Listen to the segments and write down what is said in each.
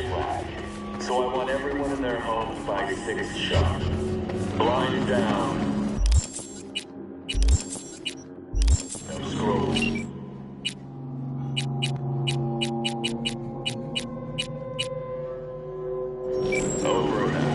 jet lag, so I want everyone in their homes by 6 sharp. Blind down. No scrolls. Over and out.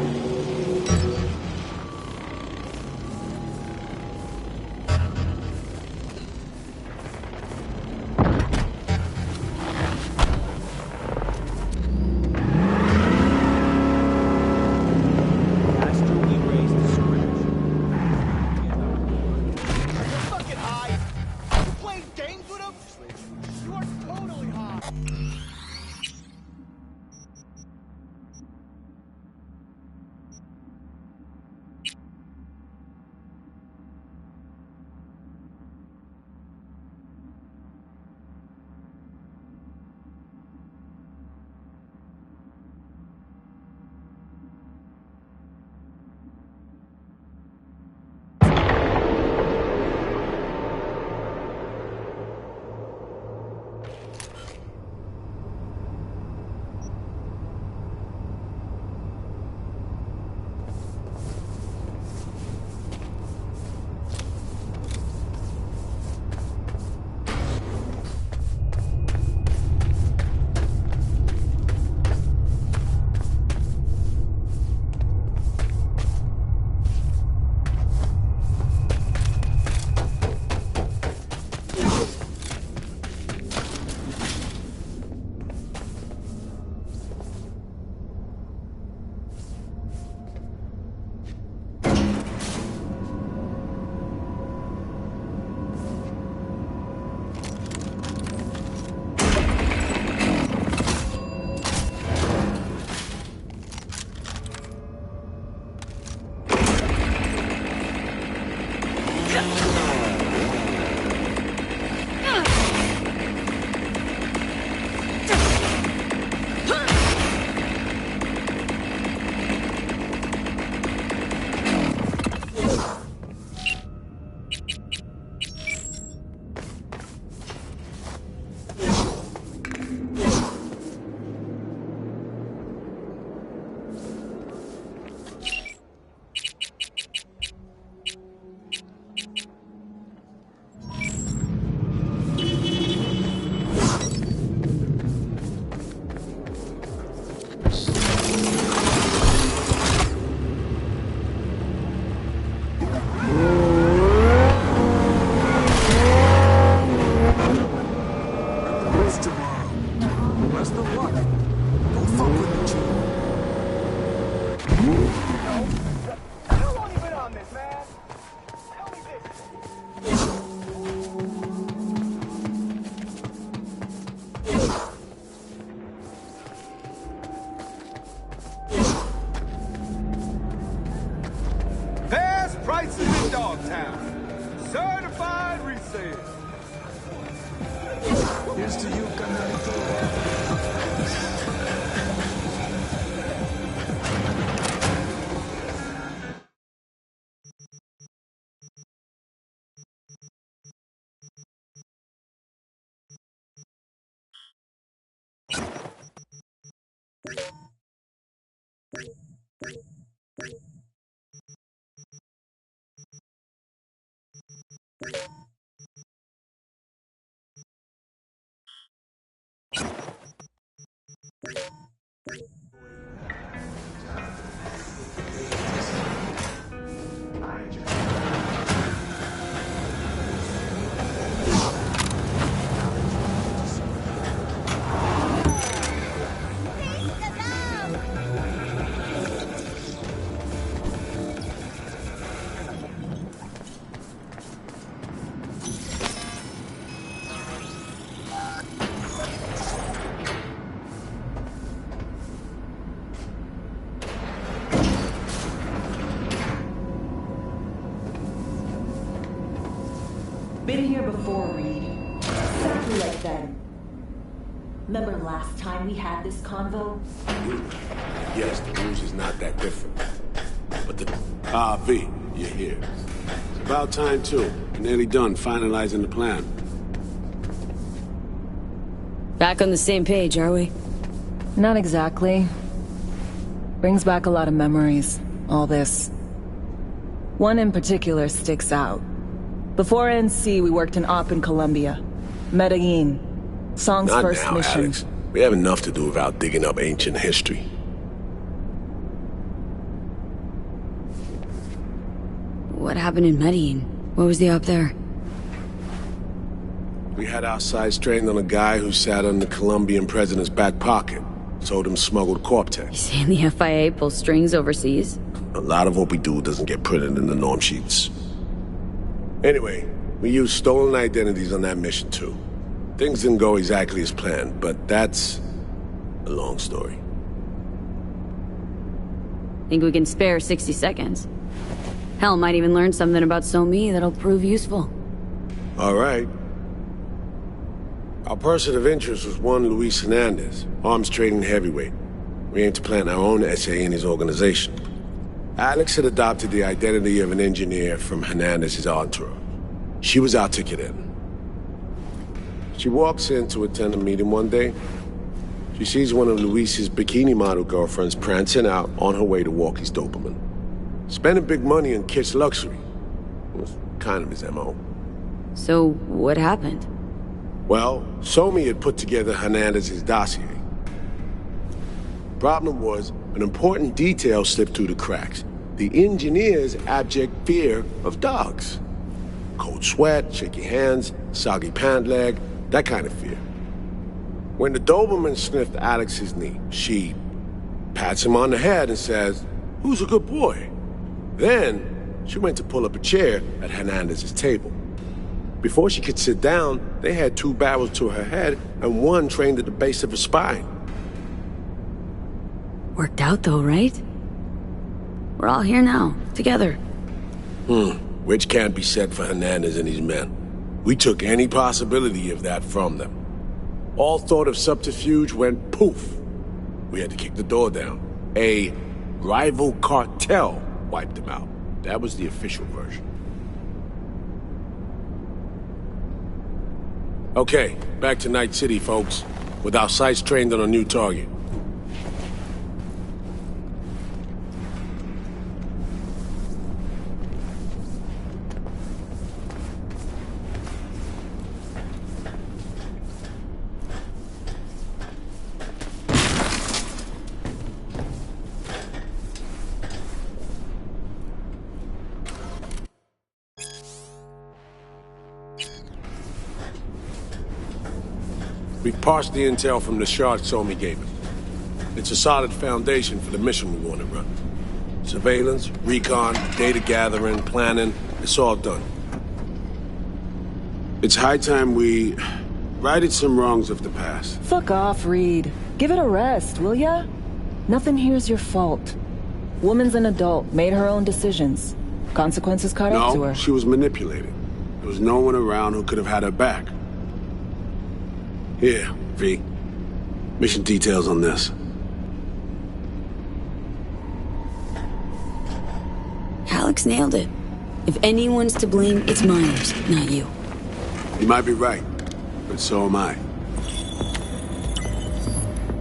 Here's to you, Canalito. Been here before, Reed. Exactly like then. Remember last time we had this convo? Yes, the rules is not that different. But the... V, you're here. It's about time, too. We're nearly done finalizing the plan. Back on the same page, are we? Not exactly. Brings back a lot of memories, all this. One in particular sticks out. Before NC, we worked in Op in Colombia. Medellin. Song's Not first now, mission. Alex. We have enough to do without digging up ancient history. What happened in Medellin? What was the up there? We had our sights trained on a guy who sat on the Colombian president's back pocket. Told him smuggled Corp-Tex. Saying the FIA pulls strings overseas? A lot of what we do doesn't get printed in the norm sheets. Anyway, we used stolen identities on that mission too. Things didn't go exactly as planned, but that's a long story. Think we can spare 60 seconds? Hell, might even learn something about So-Me that'll prove useful. All right. Our person of interest was one Luis Hernandez, arms trading heavyweight. We aim to plant our own SA in his organization. Alex had adopted the identity of an engineer from Hernandez's entourage. She was our ticket in. She walks in to attend a meeting one day. She sees one of Luis's bikini model girlfriends prancing out on her way to walk his Doberman. Spending big money on kitsch luxury. It was kind of his MO. So, what happened? Well, So-Me had put together Hernandez's dossier. Problem was, an important detail slipped through the cracks. The engineer's abject fear of dogs. Cold sweat, shaky hands, soggy pant leg, that kind of fear. When the Doberman sniffed Alex's knee, she pats him on the head and says, "Who's a good boy?" Then, she went to pull up a chair at Hernandez's table. Before she could sit down, they had 2 barrels to her head and one trained at the base of her spine. Worked out though, right? We're all here now, together. Which can't be said for Hernandez and his men. We took any possibility of that from them. All thought of subterfuge went poof. We had to kick the door down. A rival cartel wiped them out. That was the official version. Okay, back to Night City, folks. With our sights trained on a new target. We parsed the intel from the shard So-Me gave us. It's a solid foundation for the mission we want to run. Surveillance, recon, data gathering, planning, it's all done. It's high time we righted some wrongs of the past. Fuck off, Reed. Give it a rest, will ya? Nothing here's your fault. Woman's an adult, made her own decisions. Consequences caught up to her. No, she was manipulated. There was no one around who could have had her back. Here, V. Mission details on this. Alex nailed it. If anyone's to blame, it's Myers, not you. You might be right, but so am I.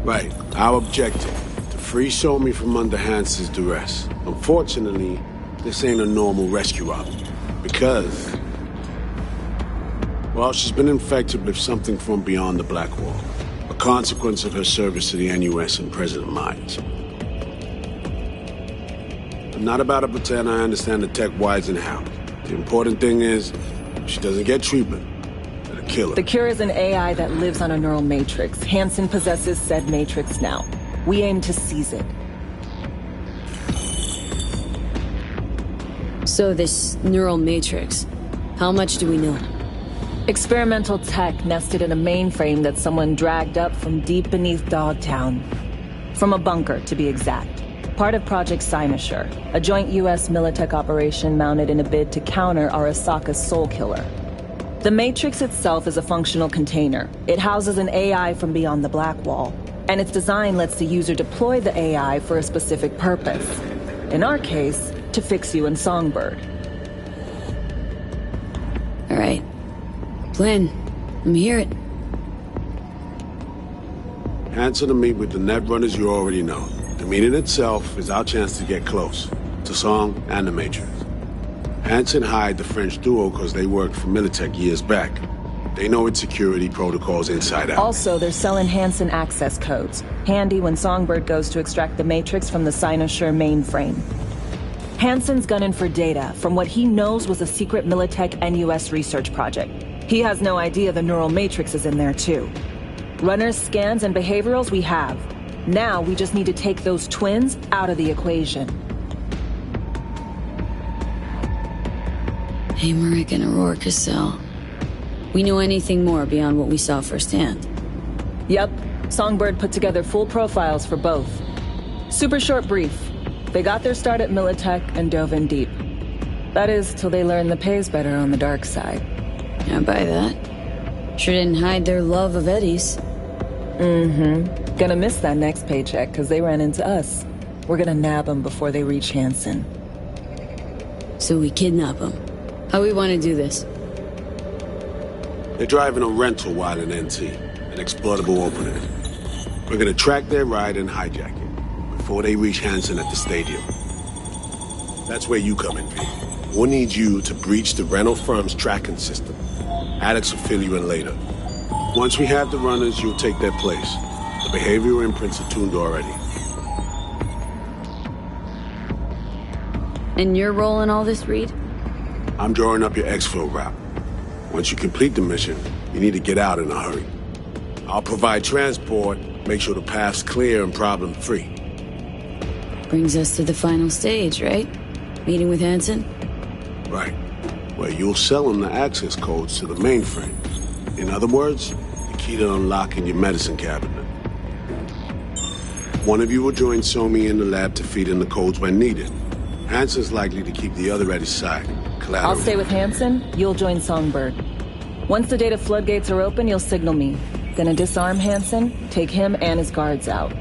Right, our objective, to free So-Me from under Hansen's duress. Unfortunately, this ain't a normal rescue op, because... well, she's been infected with something from beyond the Black Wall. A consequence of her service to the NUS and President Myers. I'm not about to pretend I understand the tech whys and how. The important thing is, if she doesn't get treatment, it'll kill her. The cure is an AI that lives on a neural matrix. Hansen possesses said matrix now. We aim to seize it. So this neural matrix, how much do we know? Experimental tech nested in a mainframe that someone dragged up from deep beneath Dogtown. From a bunker, to be exact. Part of Project Cynosure, a joint US Militech operation mounted in a bid to counter Arasaka's Soul Killer. The Matrix itself is a functional container. It houses an AI from beyond the Black Wall, and its design lets the user deploy the AI for a specific purpose. In our case, to fix you in Songbird. All right. Plan. Let me hear it. Hanson to meet with the Netrunners you already know. The meeting itself is our chance to get close to Song and the Matrix. Hanson hired the French duo because they worked for Militech years back. They know its security protocols inside out. Also, they're selling Hanson access codes. Handy when Songbird goes to extract the Matrix from the Cynosure mainframe. Hanson's gunning for data from what he knows was a secret Militech NUS research project. He has no idea the neural matrix is in there too. Runners, scans, and behaviorals we have. Now we just need to take those twins out of the equation. Hamerick and Aurora Cassell. We know anything more beyond what we saw firsthand? Yep. Songbird put together full profiles for both. Super short brief. They got their start at Militech and dove in deep. That is, till they learned the pay's better on the dark side. I buy that. Sure didn't hide their love of Eddie's. Mm-hmm. Gonna miss that next paycheck, because they ran into us. We're gonna nab them before they reach Hanson. So we kidnap them. How we want to do this? They're driving a rental while in NT, an exploitable opening. We're gonna track their ride and hijack it before they reach Hanson at the stadium. That's where you come in, V. We'll need you to breach the rental firm's tracking system. Alex will fill you in later. Once we have the runners, you'll take their place. The behavioral imprints are tuned already. And your role in all this, Reed? I'm drawing up your exfil route. Once you complete the mission, you need to get out in a hurry. I'll provide transport, make sure the path's clear and problem-free. Brings us to the final stage, right? Meeting with Hanson? Right. Where you'll sell them the access codes to the mainframe. In other words, the key to unlocking your medicine cabinet. One of you will join Somi in the lab to feed in the codes when needed. Hanson's likely to keep the other at his side. Collateral. I'll stay with Hanson, you'll join Songbird. Once the data floodgates are open, you'll signal me. Gonna disarm Hanson, take him and his guards out.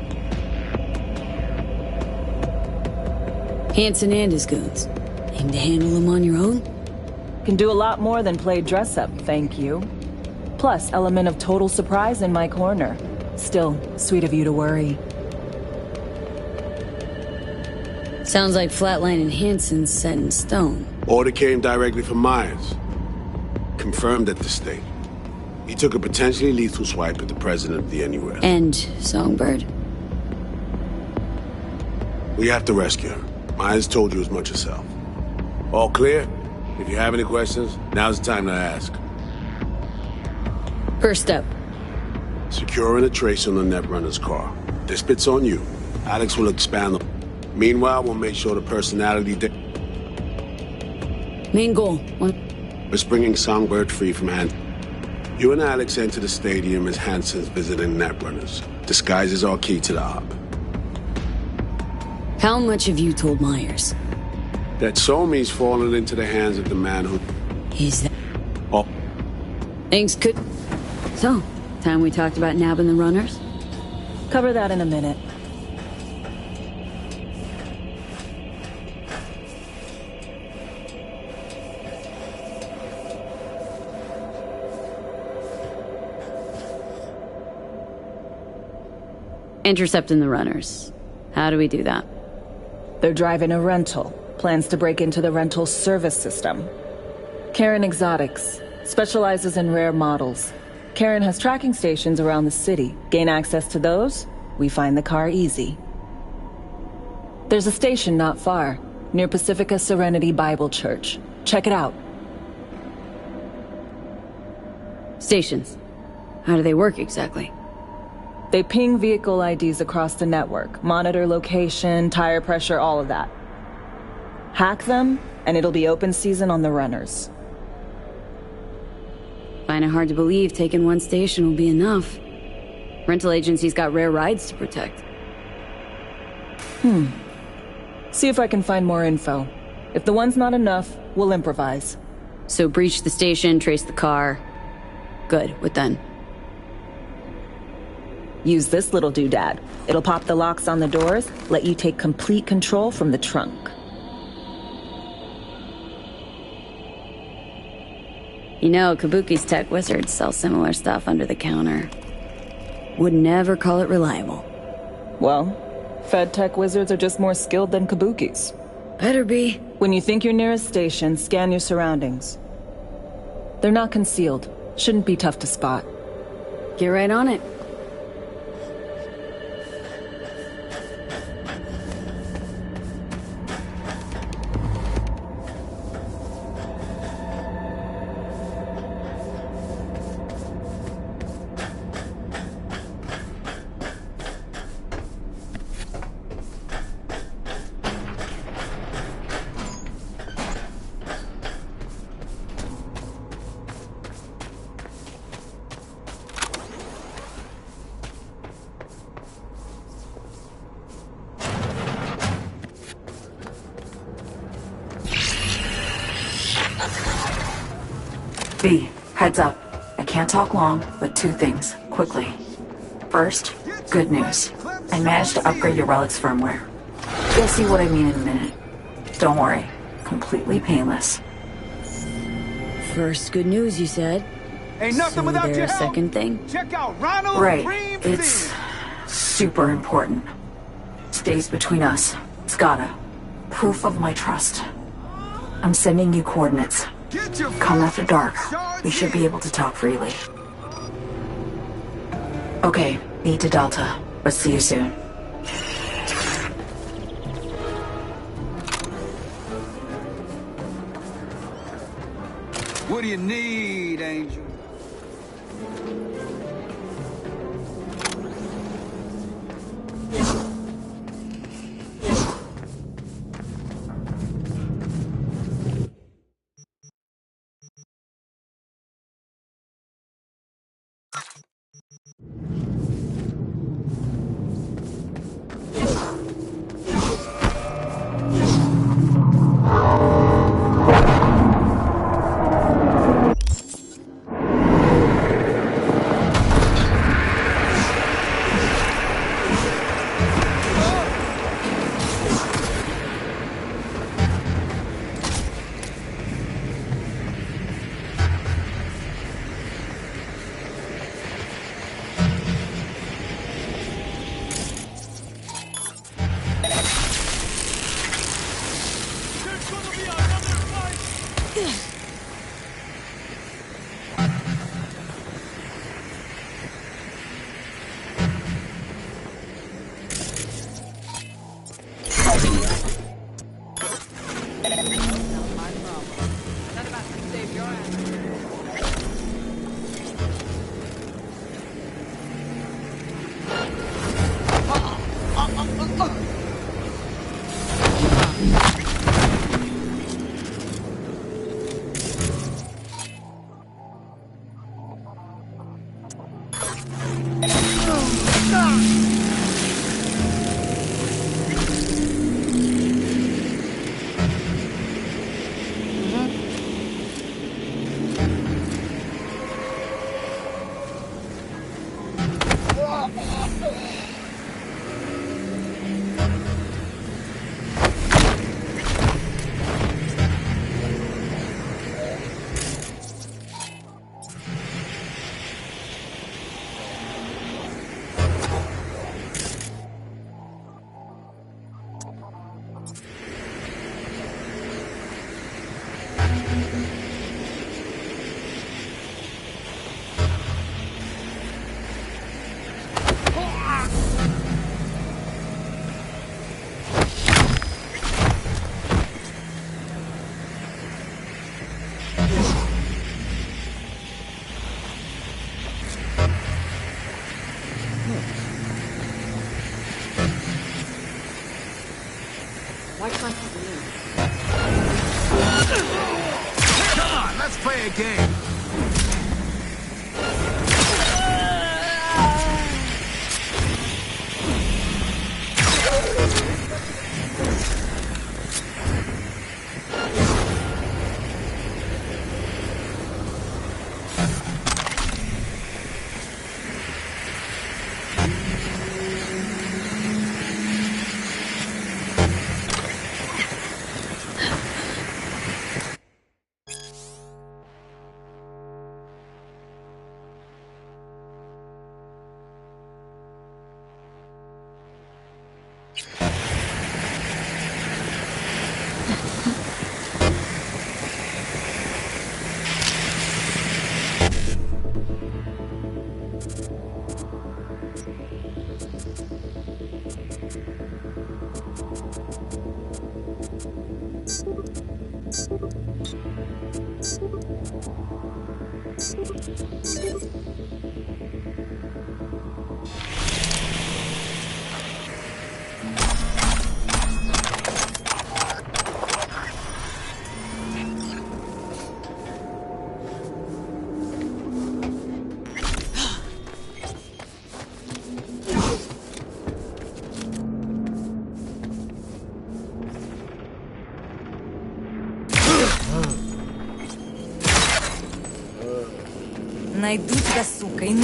Hanson and his goons. Aim to handle them on your own? Can do a lot more than play dress-up, thank you. Plus, element of total surprise in my corner. Still, sweet of you to worry. Sounds like Flatline and Hanson's set in stone. Order came directly from Myers. Confirmed at the state. He took a potentially lethal swipe at the president of the NUS. And Songbird. We have to rescue her. Myers told you as much herself. All clear? If you have any questions, now's the time to ask. First step. Securing a trace on the Netrunner's car. This bit's on you. Alex will expand them. Meanwhile, we'll make sure the personality... Main goal. We're bringing Songbird free from Hanson. You and Alex enter the stadium as Hanson's visiting Netrunners. Disguise is our key to the op. How much have you told Myers? That Somi's fallen into the hands of the man who... Is that... Oh, Things could... So, time we talked about nabbing the runners? Cover that in a minute. Intercepting the runners. How do we do that? They're driving a rental. Plans to break into the rental service system. Karen Exotics. Specializes in rare models. Karen has tracking stations around the city. Gain access to those, we find the car easy. There's a station not far, near Pacifica Serenity Bible Church. Check it out. Stations. How do they work exactly? They ping vehicle IDs across the network, monitor location, tire pressure, all of that. Hack them, and it'll be open season on the runners. Find it hard to believe taking one station will be enough. Rental agencies got rare rides to protect. See if I can find more info. If the one's not enough, we'll improvise. So breach the station, trace the car. Good, what then? Use this little doodad. It'll pop the locks on the doors, let you take complete control from the trunk. You know, Kabuki's tech wizards sell similar stuff under the counter. would never call it reliable. Well, Fed tech wizards are just more skilled than kabukis. Better be. When you think you're near a station, scan your surroundings. They're not concealed. Shouldn't be tough to spot. Get right on it. V, heads up. I can't talk long, but two things, quickly. First, good news. I managed to upgrade your Relic's firmware. You'll see what I mean in a minute. Don't worry, completely painless. First good news, you said. Ain't nothing So without your there's a help. second thing? Check out Ronald Right, Cream it's Theory. super important. Stays between us. It's gotta. Proof of my trust. I'm sending you coordinates. Get your Come after dark. shards We should be in. able to talk freely. Okay, need to Delta, but see you soon. What do you need, Angel? Come on, let's play a game. Найду тебя, сука, и...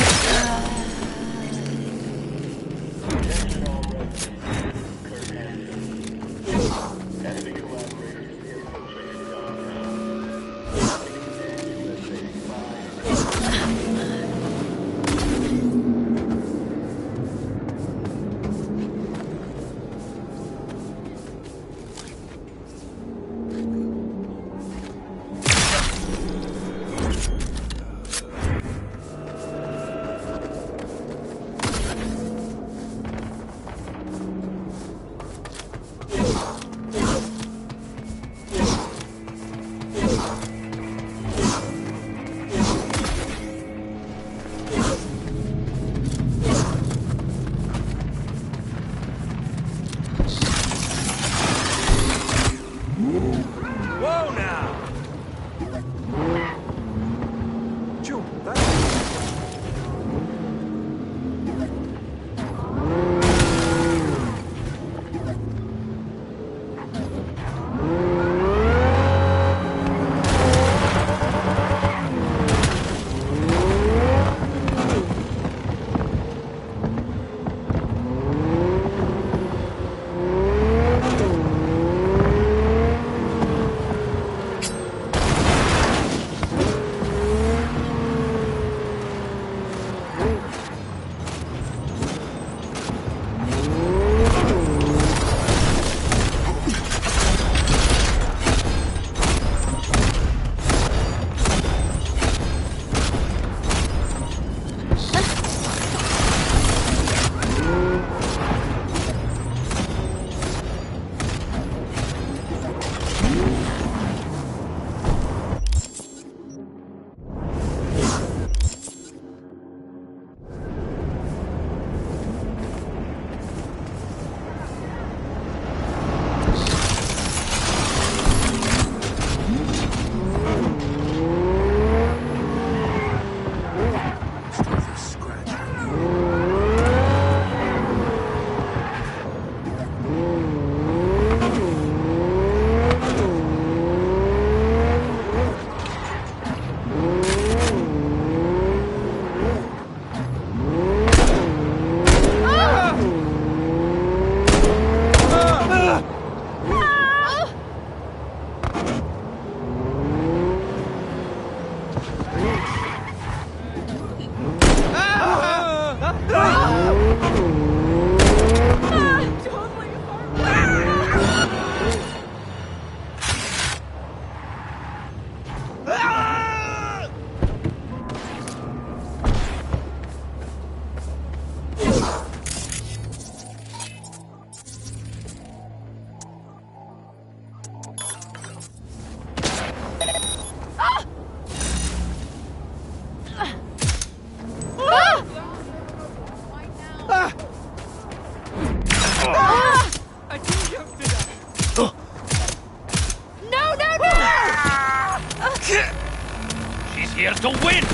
She's here to win!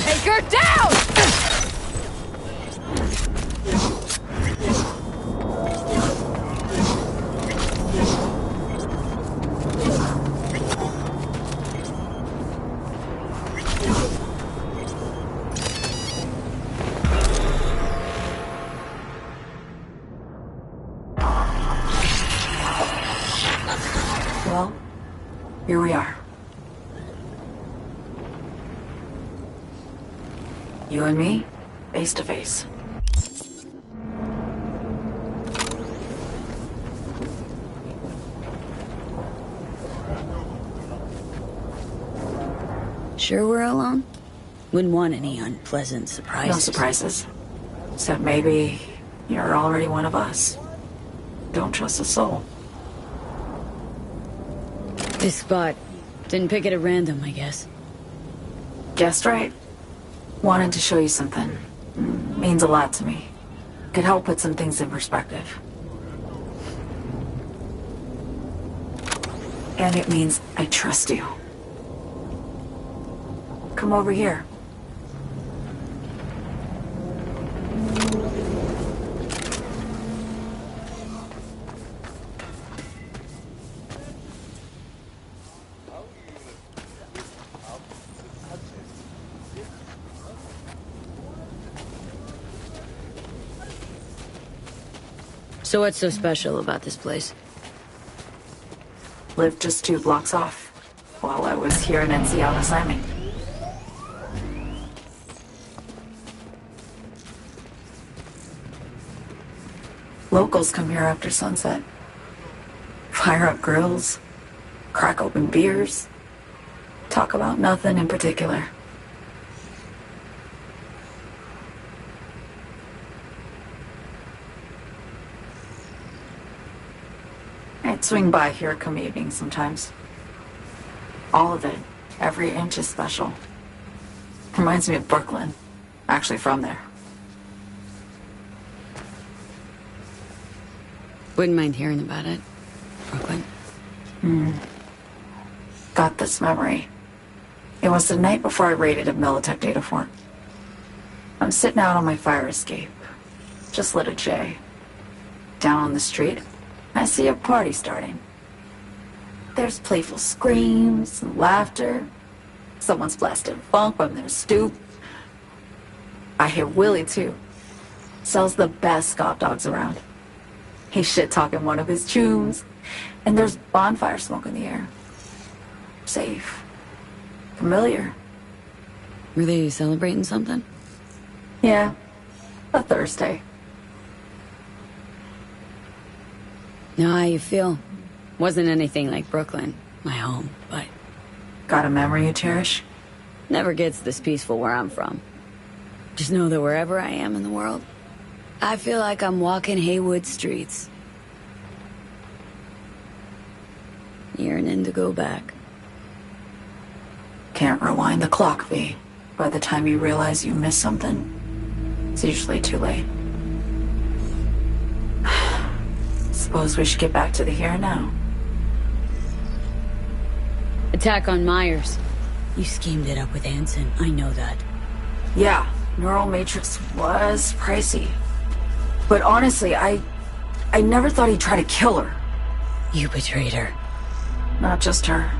Take her down! Well, here we are. You and me, face to face. Sure we're alone? Wouldn't want any unpleasant surprises. No surprises. Except maybe You're already one of us. Don't trust a soul. This spot. Didn't pick it at random, I guess. Guessed right. Wanted to show you something. Means a lot to me. Could help put some things in perspective. And it means I trust you. Come over here. So what's so special about this place? Lived just 2 blocks off, while I was here in NC on assignment. Locals come here after sunset. Fire up grills, crack open beers, talk about nothing in particular. I'd swing by here come evening sometimes. All of it, every inch is special. Reminds me of Brooklyn. Actually from there. Wouldn't mind hearing about it. Brooklyn. Got this memory. It was the night before I raided a Militech data fort. I'm sitting out on my fire escape. Just lit a J. Down on the street, I see a party starting. There's playful screams and laughter. Someone's blasting funk from their stoop. I hear Willie, too. Sells the best scop dogs around. He's shit-talking one of his chooms, and there's bonfire smoke in the air. Safe. Familiar. Were they celebrating something? Yeah. A Thursday. Know how you feel. Wasn't anything like Brooklyn, my home, but... Got a memory you cherish? Never gets this peaceful where I'm from. Just know that wherever I am in the world, I feel like I'm walking Haywood streets. Yearning to go back. Can't rewind the clock, V. By the time you realize you missed something, it's usually too late. Suppose we should get back to the here and now. Attack on Myers. You schemed it up with Hansen, I know that. Yeah, Neural Matrix was pricey. But honestly, I never thought he'd try to kill her. You betrayed her. Not just her.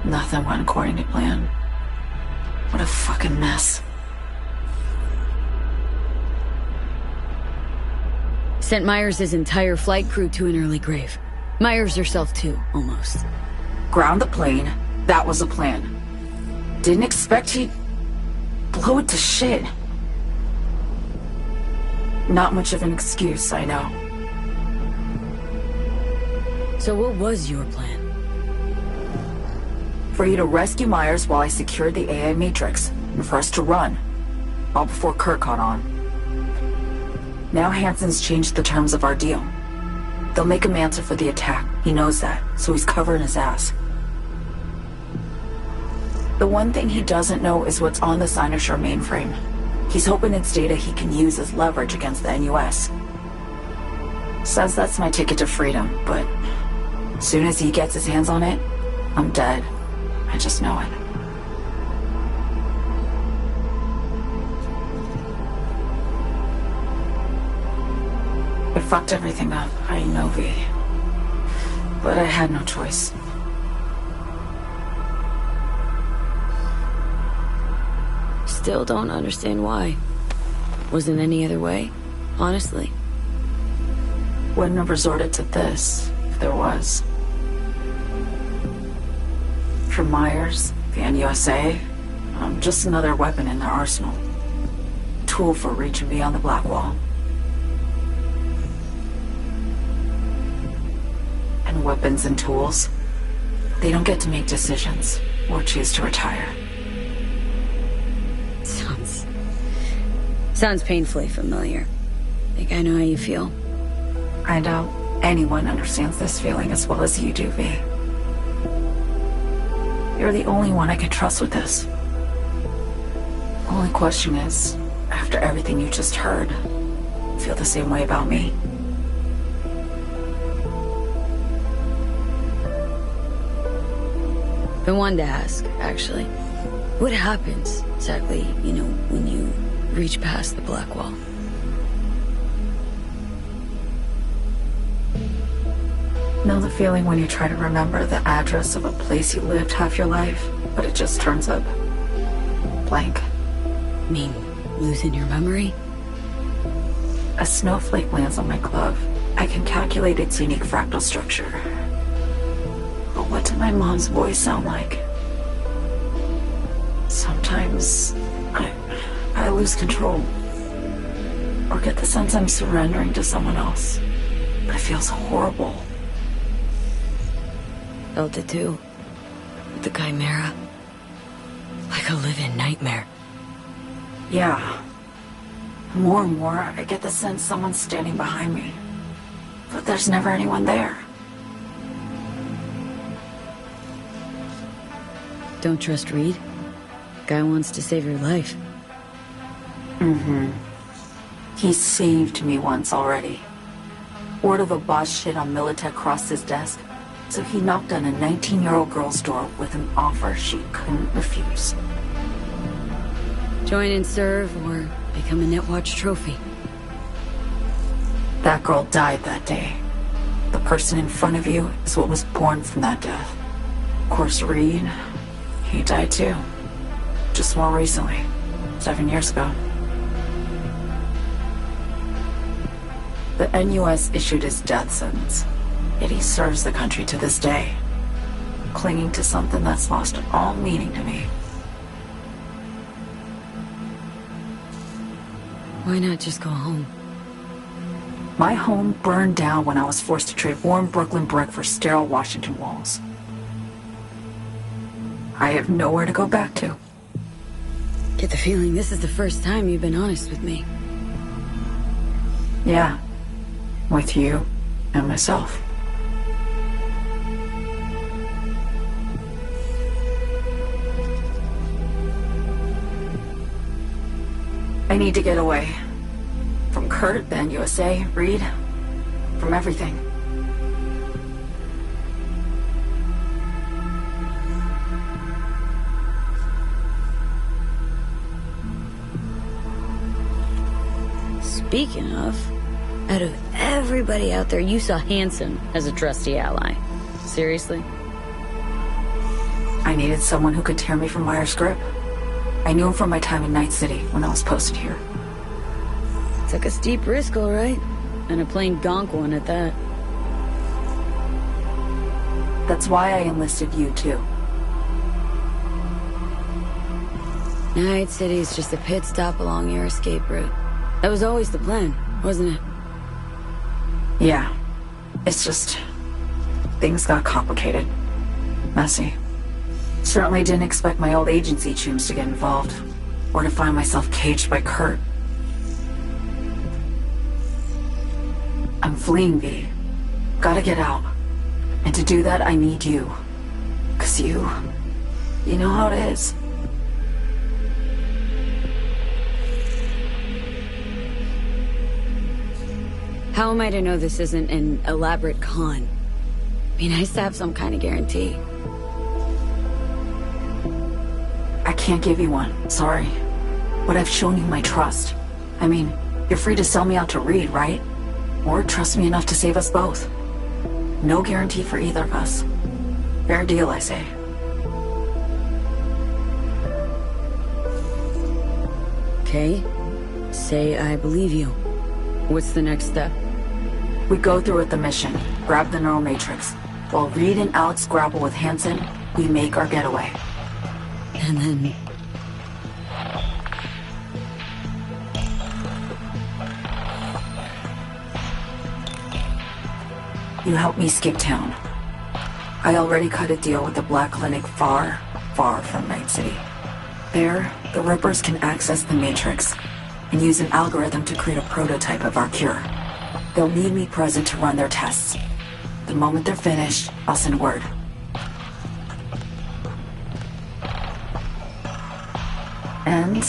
Nothing went according to plan. What a fucking mess. Sent Myers' entire flight crew to an early grave. Myers herself too, almost. Ground the plane. That was the plan. Didn't expect he'd blow it to shit. Not much of an excuse, I know. So what was your plan? For you to rescue Myers while I secured the AI Matrix, and for us to run. All before Kurt caught on. Now Hansen's changed the terms of our deal. They'll make him answer for the attack. He knows that, so he's covering his ass. The one thing he doesn't know is what's on the Cynosure mainframe. He's hoping it's data he can use as leverage against the NUS. Says that's my ticket to freedom, but as soon as he gets his hands on it, I'm dead. I just know it. It fucked everything up, I know, V. But I had no choice. Still don't understand why. Wasn't any other way, honestly. Wouldn't have resorted to this, if there was. For Myers, the NUSA, I'm just another weapon in their arsenal. Tool for reaching beyond the Black Wall. And weapons and tools, they don't get to make decisions or choose to retire. Sounds painfully familiar. think I know how you feel. I doubt anyone understands this feeling as well as you do, V. You're the only one I can trust with this. Only question is, after everything you just heard, feel the same way about me? Been wanting to ask, actually. What happens, exactly, when you reach past the black wall? Know the feeling when you try to remember the address of a place you lived half your life, but it just turns up blank? Mean losing your memory? A snowflake lands on my glove. I can calculate its unique fractal structure. But what did my mom's voice sound like? Sometimes I lose control. Or get the sense I'm surrendering to someone else. It feels horrible. Felt it too. With the Chimera. Like a living nightmare. Yeah. More and more, I get the sense someone's standing behind me. But there's never anyone there. Don't trust Reed? Guy wants to save your life. Mm-hmm. He saved me once already. Word of a boss shit on Militech crossed his desk, so he knocked on a 19-year-old girl's door with an offer she couldn't refuse. Join and serve, or become a Netwatch trophy. That girl died that day. The person in front of you is what was born from that death. Of course, Reed, he died too. Just more recently. 7 years ago. The NUS issued his death sentence, yet he serves the country to this day, clinging to something that's lost all meaning to me. Why not just go home? My home burned down when I was forced to trade warm Brooklyn brick for sterile Washington walls. I have nowhere to go back to. Get the feeling this is the first time you've been honest with me. Yeah. With you and myself. I need to get away. From Kurt, then USA, Reed. From everything. Speaking of, out of everybody out there, you saw Hansen as a trusty ally. Seriously? I needed someone who could tear me from Myers' grip. I knew him from my time in Night City when I was posted here. Took a steep risk, all right. And a plain gonk one at that. That's why I enlisted you, too. Night City's just a pit stop along your escape route. That was always the plan, wasn't it? Yeah. It's just... things got complicated. Messy. Certainly didn't expect my old agency chooms to get involved. Or to find myself caged by Kurt. I'm fleeing, V. Gotta get out. And to do that, I need you. 'Cause you know how it is. How am I to know this isn't an elaborate con? Be nice to have some kind of guarantee. I can't give you one, sorry. But I've shown you my trust. I mean, you're free to sell me out to Reed, right? Or trust me enough to save us both. No guarantee for either of us. Fair deal, I say. Okay. Say I believe you. What's the next step? We go through with the mission, grab the neural matrix. While Reed and Alex grapple with Hansen, we make our getaway. And then... You help me escape town. I already cut a deal with the Black Clinic far, far from Night City. There, the Rippers can access the Matrix and use an algorithm to create a prototype of our cure. They'll need me present to run their tests. The moment they're finished, I'll send word. And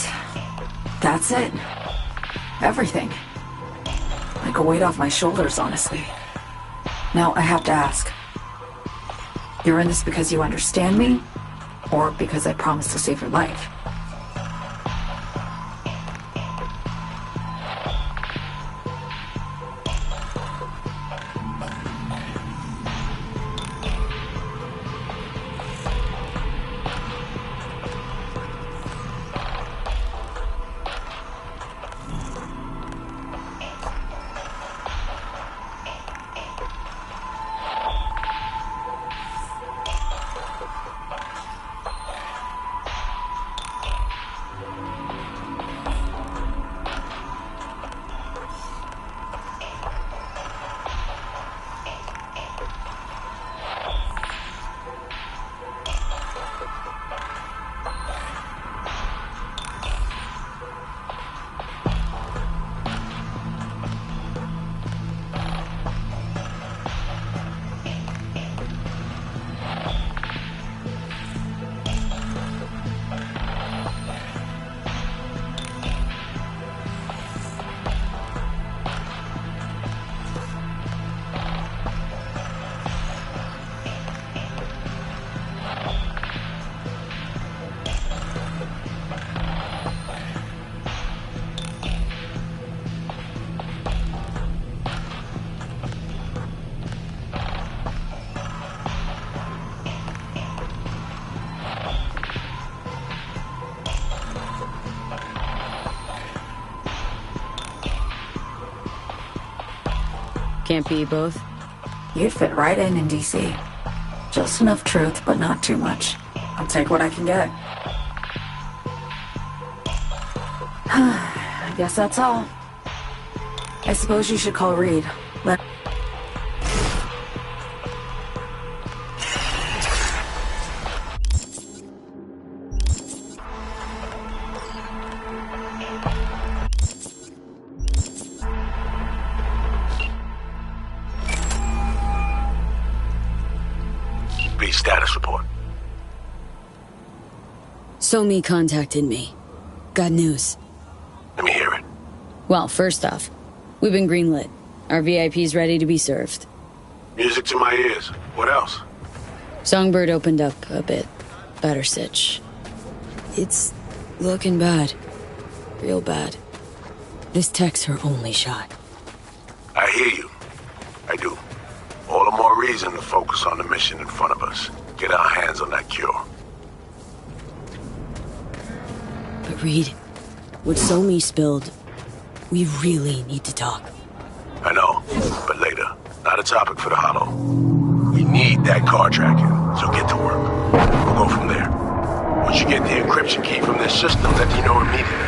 that's it. Everything. Like a weight off my shoulders, honestly. Now I have to ask. You're in this because you understand me? Or because I promised to save your life? Can't be both. You'd fit right in DC. Just enough truth, but not too much. I'll take what I can get. I guess that's all. I suppose you should call Reed. Let... Status report. Somi contacted me. Got news. Let me hear it. Well, first off, we've been greenlit. Our VIP's ready to be served. Music to my ears. What else? Songbird opened up a bit. Better sitch. It's looking bad. Real bad. This tech's her only shot. I hear you. I do. All the more reason to focus on the mission in front of us. Get our hands on that cure. But Reed, what Somi spilled, we really need to talk. I know, but later. Not a topic for the Hollow. We need that car tracking, so get to work. We'll go from there. Once you get the encryption key from this system, let me know immediately.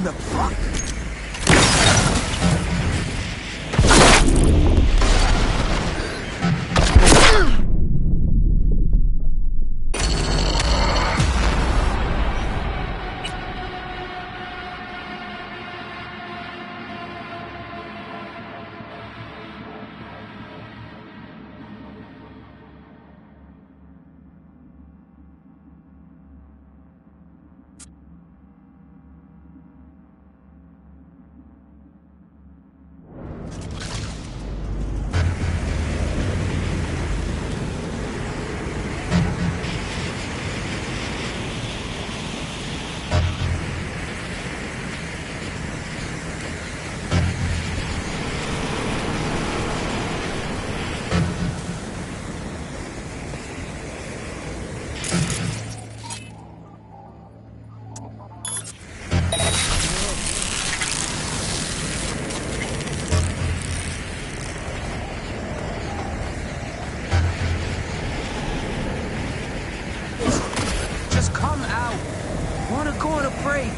in the fuck? Just come out. Wanna go on a break?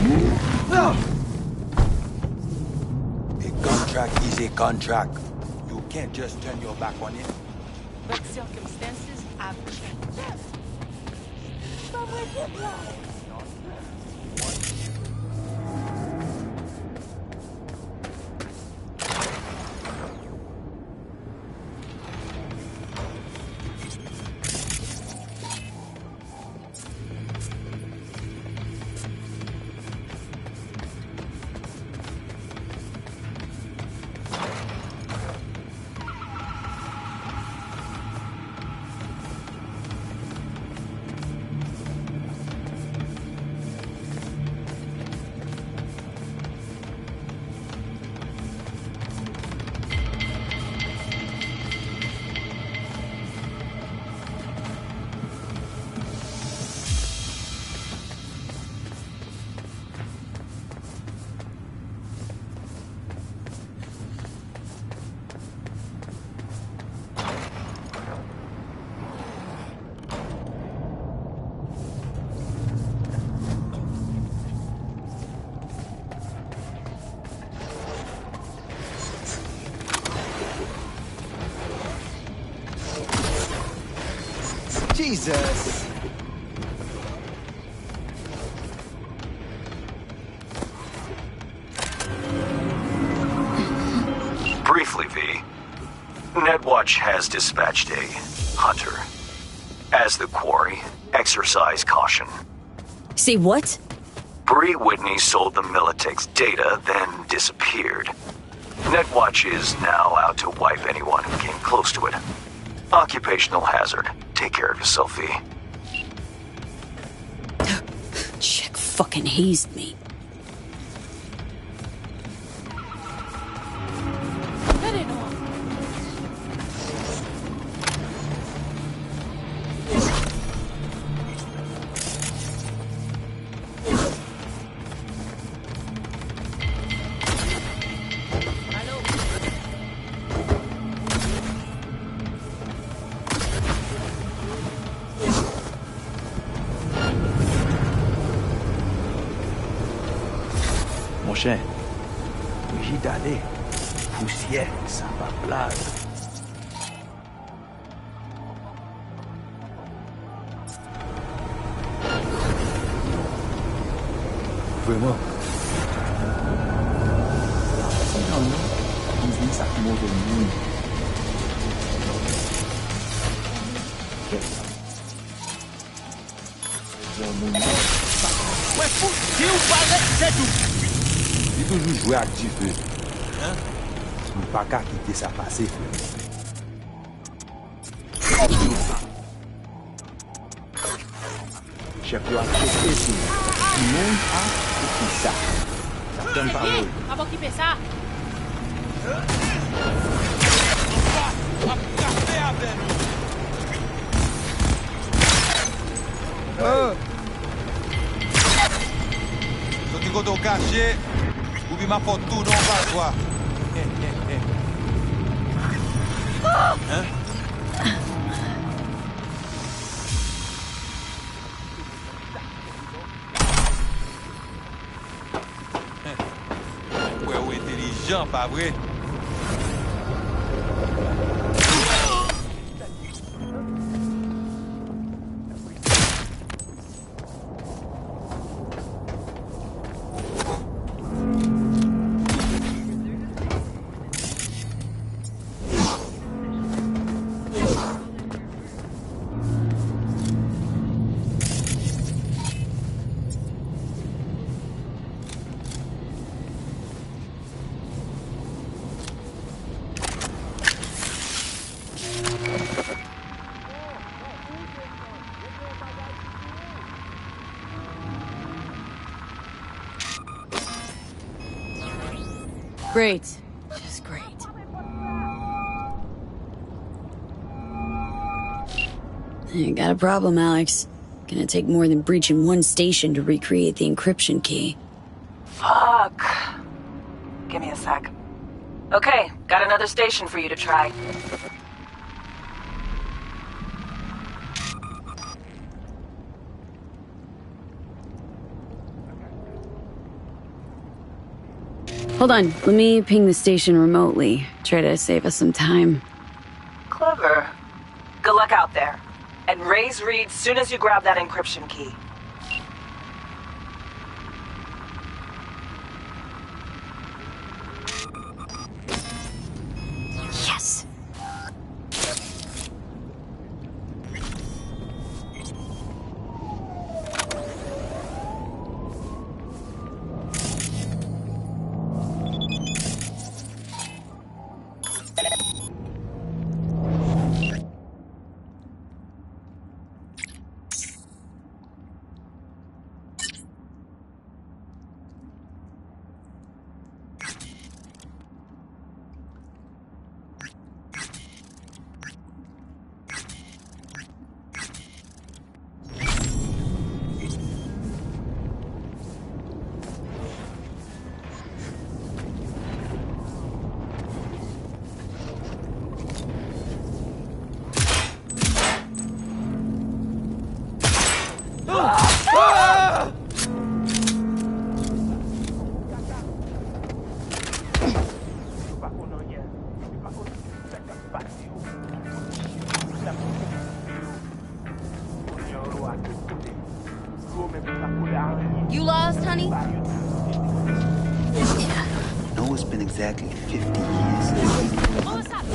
A contract is a contract. You can't just turn your back on it. But circumstances have changed. Jesus! Briefly, V. Netwatch has dispatched a hunter. As the quarry, exercise caution. Say what? Bree Whitney sold the Militech's data, then disappeared. Netwatch is now out to wipe anyone who came close to it. Occupational hazard. Take care of yourself, V. Chick fucking hazed me. Mon cher, j'y d'aller. Poussière, ça va blague. Vraiment. Non, on dit ça comme au monde. Ouais, fou, qui ou pas, c'est tout. J'ai toujours joué actif. Hein? Je ne peux pas quitter ça passer. Chef de accepter tout. Tout le monde a écrit ça. Certaines paroles. Avant qu'il fait ça. So tu koto caché, ou bien ma faute tout non pas toi. Hein? Ouais, ou intelligent, pas vrai? Great. Just great. You got a problem, Alex. Gonna take more than breaching one station to recreate the encryption key. Fuck. Give me a sec. Okay, got another station for you to try. Hold on, let me ping the station remotely. Try to save us some time. Clever. Good luck out there. And raise Reed soon as you grab that encryption key. Yes. You lost, honey? No, it's been exactly 50 years since What's up?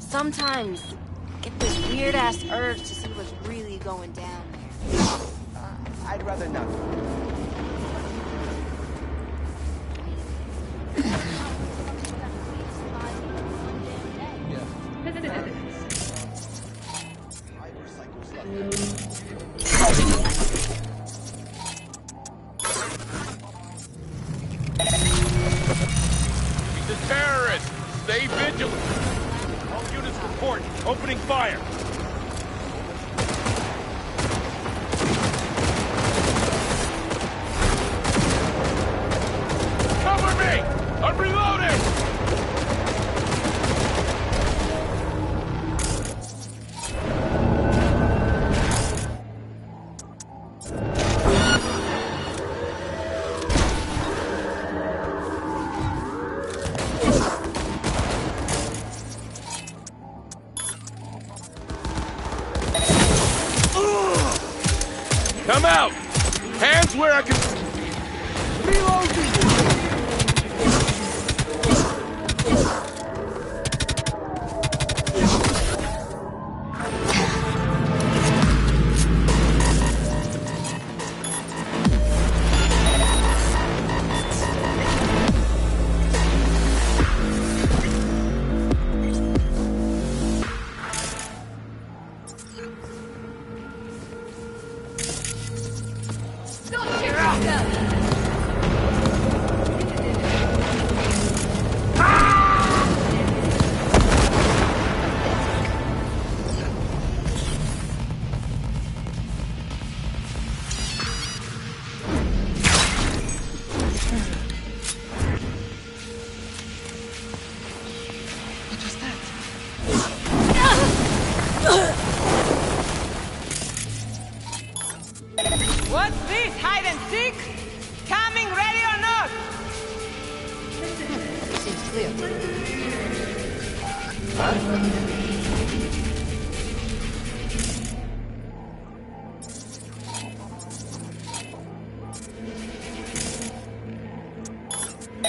Sometimes I get this weird-ass urge to see what's really going down there. I'd rather not. He's a terrorist. Stay vigilant. All units report. Opening fire. Cover me! I'm reloading! Come out! Hands where I can... Reloading! clear.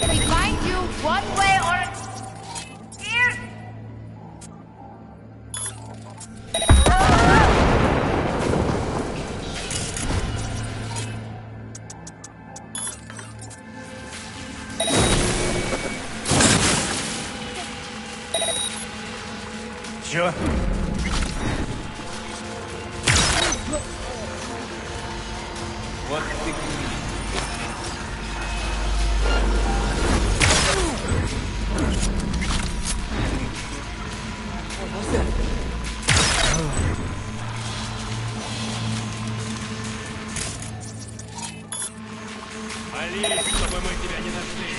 We find you one way or here. Sure. What do you mean? Молись, чтобы мы тебя не нашли.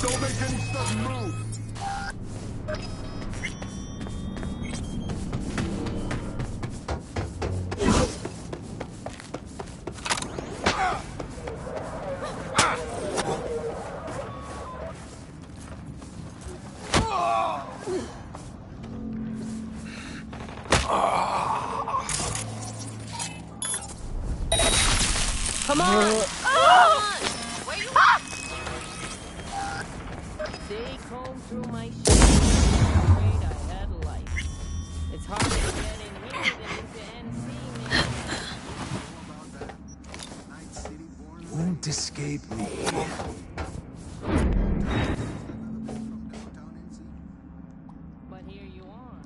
Don't make any sudden moves. Come on! Where you at? They comb through my shit. Afraid I had life. It's hard to get in here than into NC, man. Won't escape me. But here you are.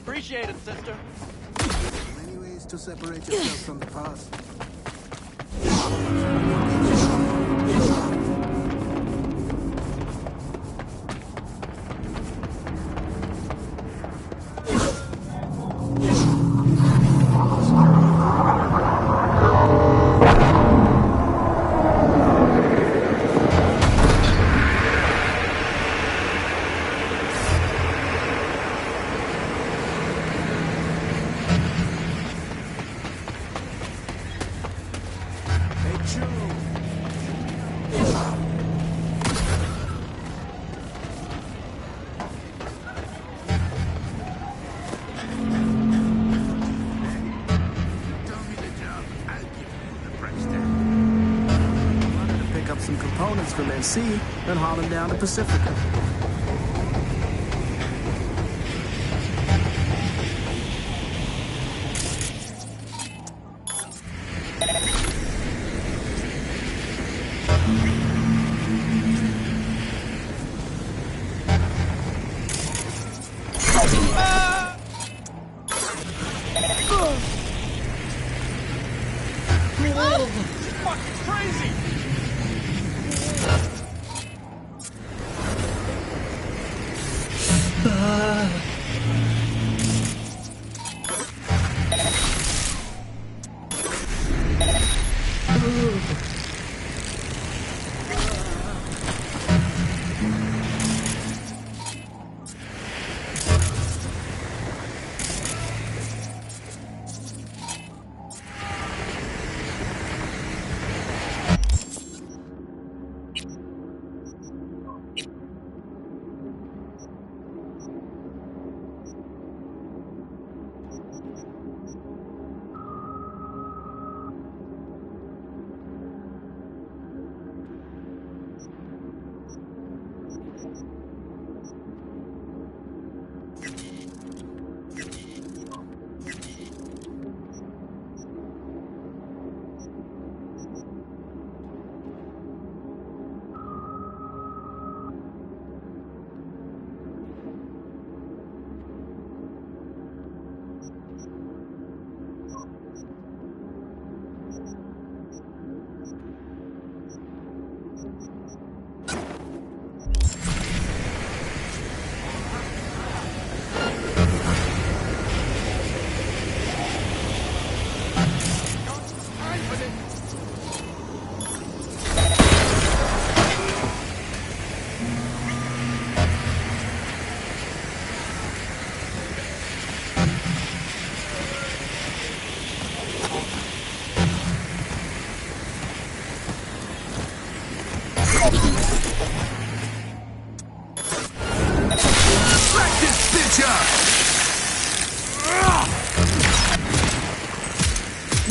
Appreciate it, sister. Many ways to separate yourself from the past. Some components from NC and haul them down to Pacifica. Fucking crazy!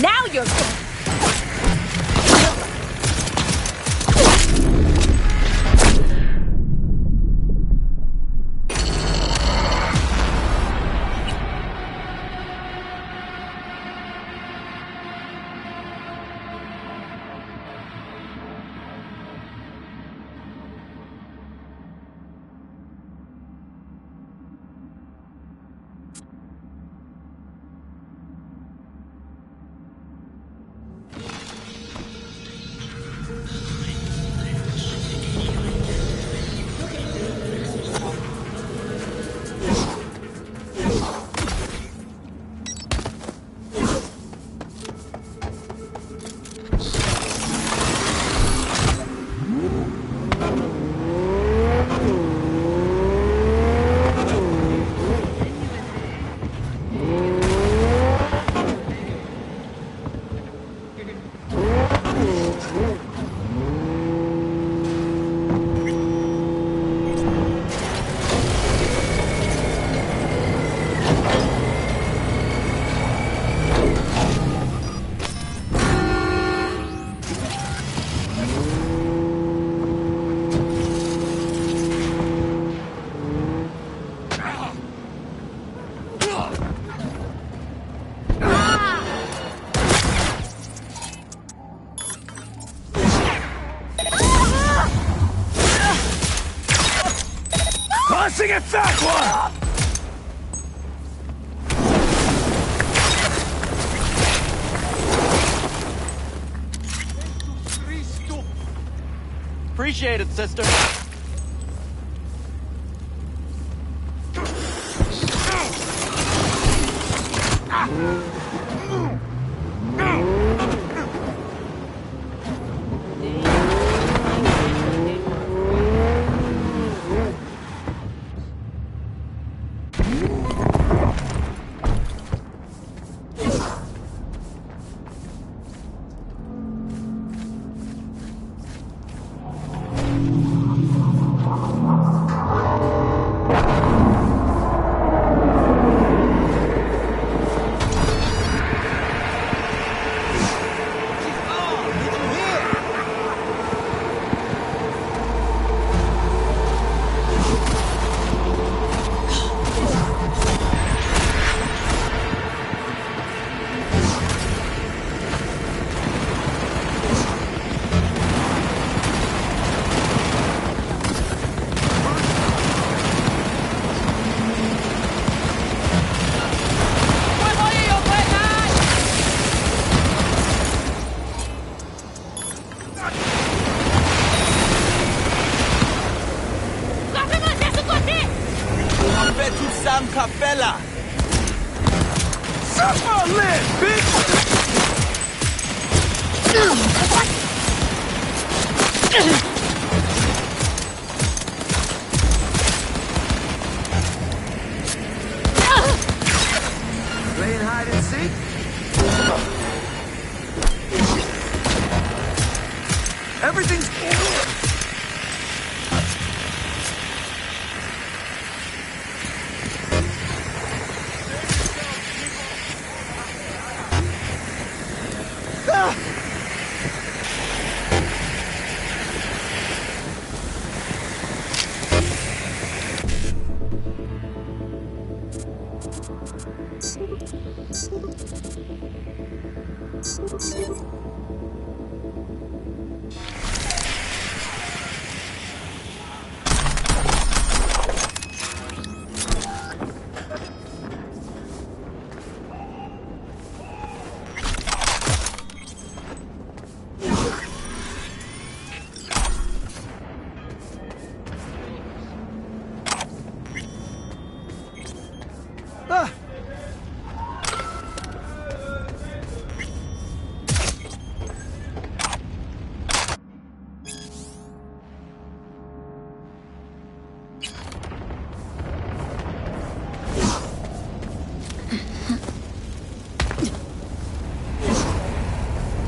Now you're... Tossing it backward! Appreciate it, sister. Capella! Suck my lid, bitch! Playing hide and seek? Everything's cool.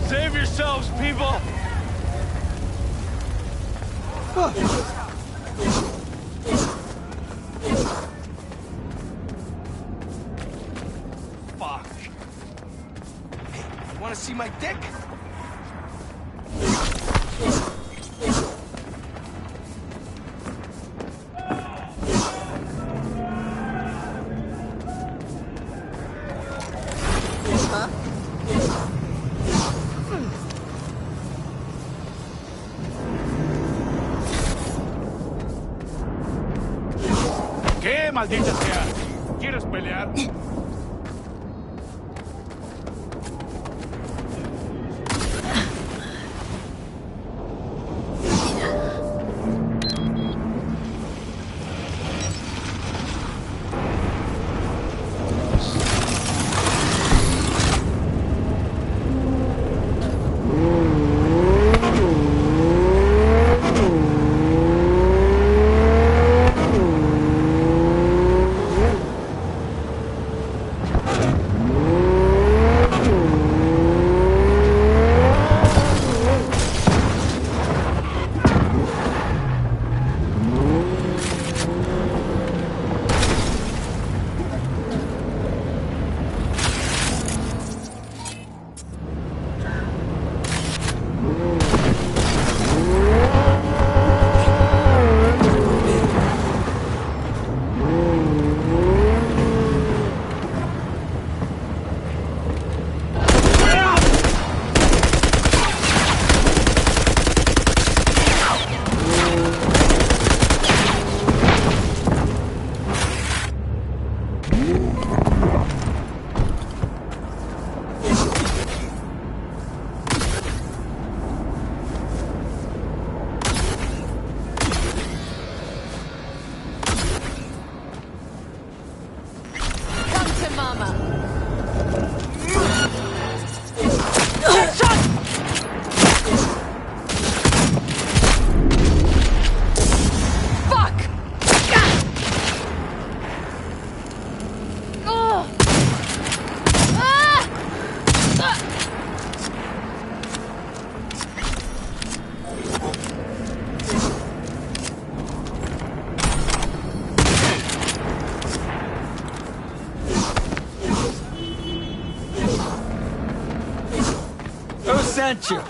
Save yourselves, people! Fuck. Hey, you wanna see my dick? ¿Qué, maldita sea? ¿Quieres pelear? mama. Fuck! Ugh. Who sent you?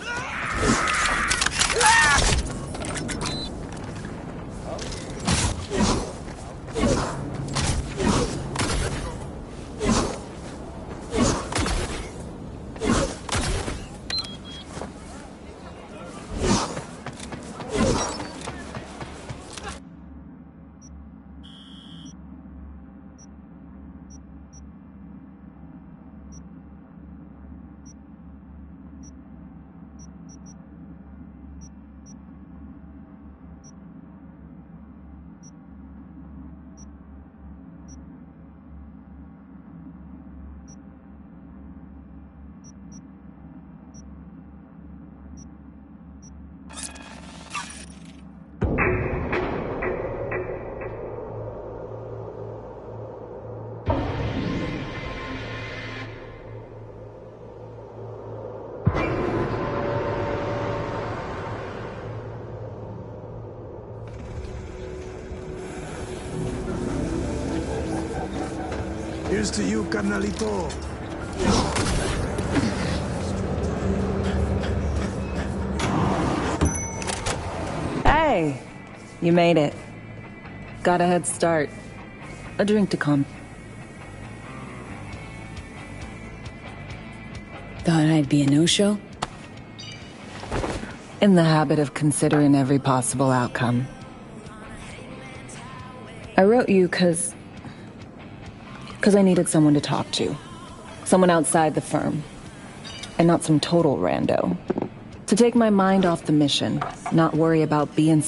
Here's to you, carnalito. Hey, you made it. Got a head start. A drink to come. Thought I'd be a no-show? In the habit of considering every possible outcome. I wrote you because I needed someone to talk to. Someone outside the firm. And not some total rando. To take my mind off the mission, not worry about being...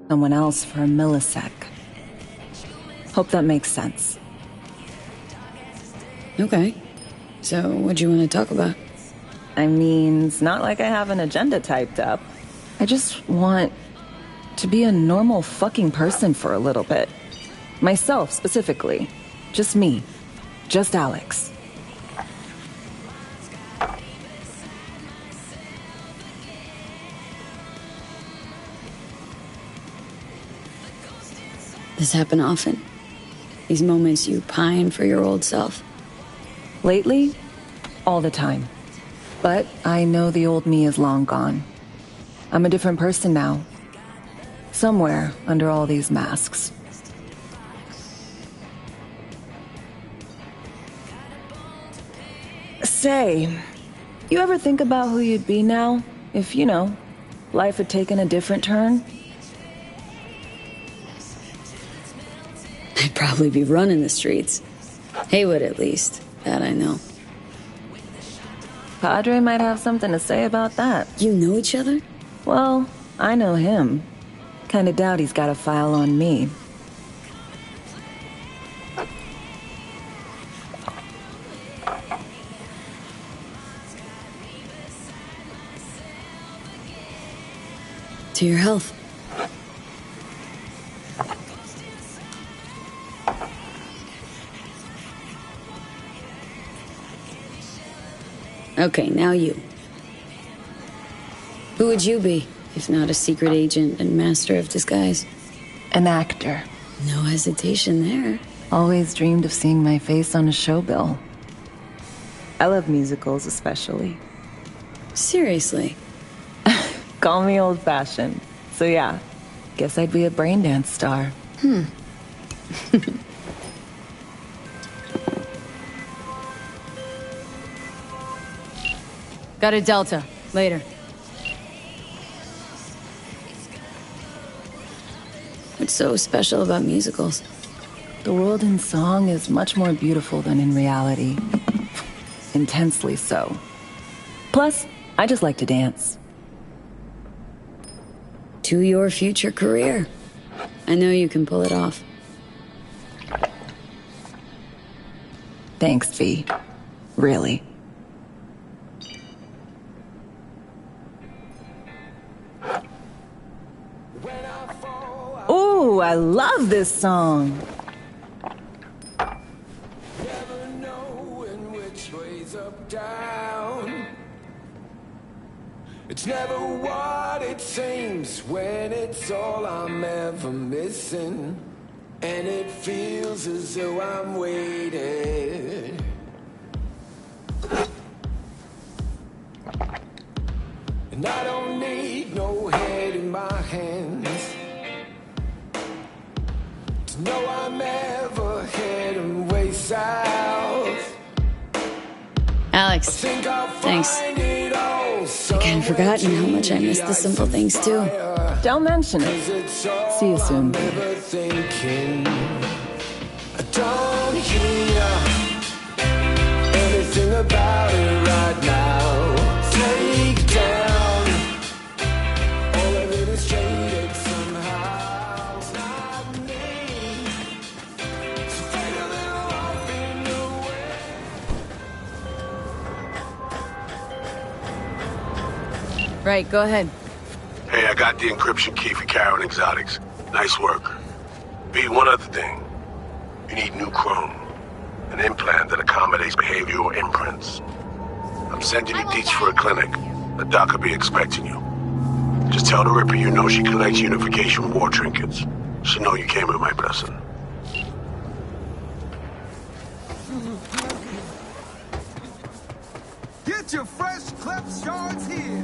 someone else for a millisec. Hope that makes sense. Okay. So, what do you want to talk about? I mean, it's not like I have an agenda typed up. I just want to be a normal fucking person for a little bit. Myself, specifically. Just me. Just Alex. This happen often? These moments you pine for your old self? Lately, all the time. But I know the old me is long gone. I'm a different person now. Somewhere under all these masks. Say, you ever think about who you'd be now if, life had taken a different turn? I'd probably be running the streets. Haywood, at least. That I know. Padre might have something to say about that. You know each other? Well, I know him. Kinda doubt he's got a file on me. To your health. Okay, now you. Who would you be, if not a secret agent and master of disguise? An actor. No hesitation there. Always dreamed of seeing my face on a show bill. I love musicals, especially. Seriously? Call me old-fashioned. So yeah, guess I'd be a braindance star. Got a Delta. Later. What's so special about musicals? The world in song is much more beautiful than in reality. Intensely so. Plus, I just like to dance. To your future career. I know you can pull it off. Thanks, V. Really. Ooh, I love this song. Never knowing which way's up, down. It's never what it seems when it's all I'm ever missing. And it feels as though I'm waiting. And I don't need no head in my hands to know I'm ever heading way south. Alex, thanks. I kind of forgotten how much I miss the simple things too. Don't mention it. See you soon. I don't hear anything about it right now. Take down all of it is traded somehow. It's not me. So fade a little off in the way. Right, go ahead. Hey, I got the encryption key for Karen Exotics. Nice work. B, one other thing. You need new chrome. An implant that accommodates behavioral imprints. I'm sending you deets for a clinic. The doc will be expecting you. Just tell the Ripper you know she collects unification war trinkets. She'll know you came with my blessing. Get your fresh clip shards here.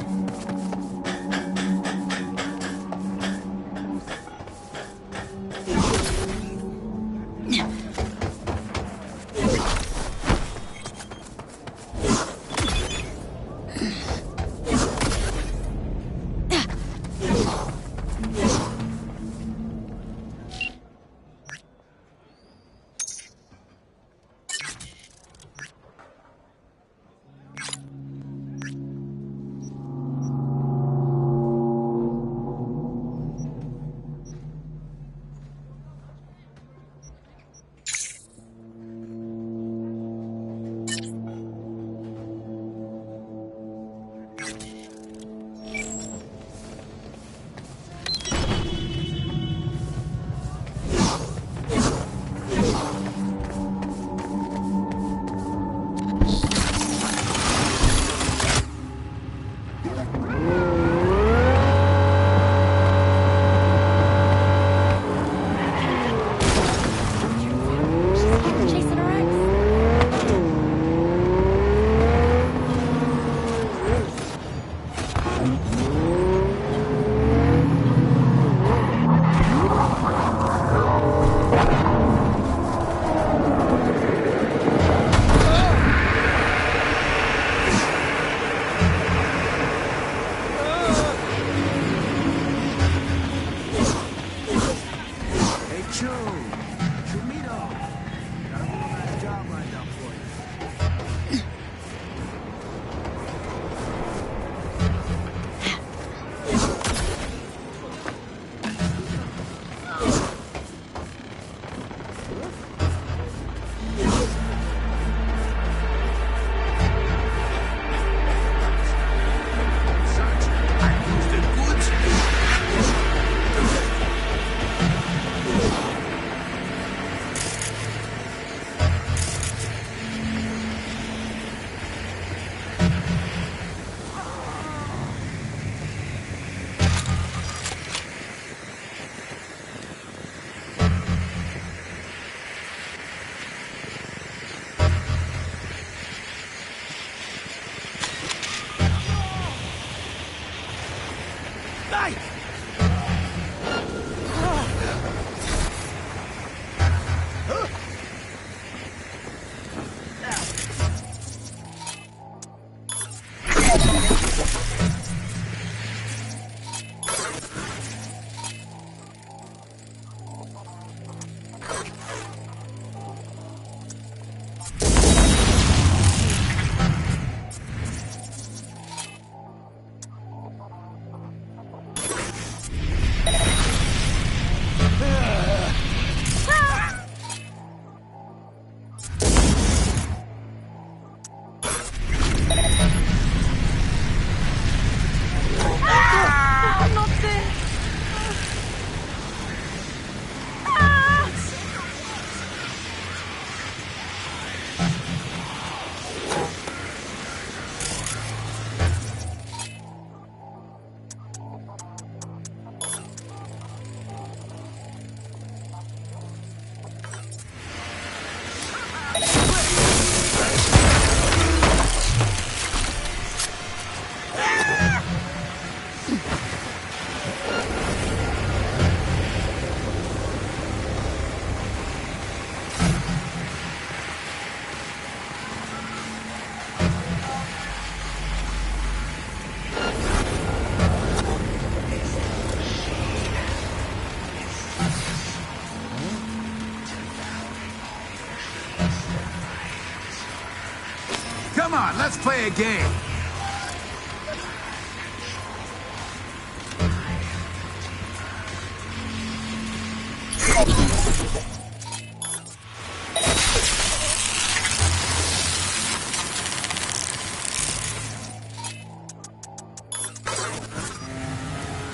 Come on, let's play a game.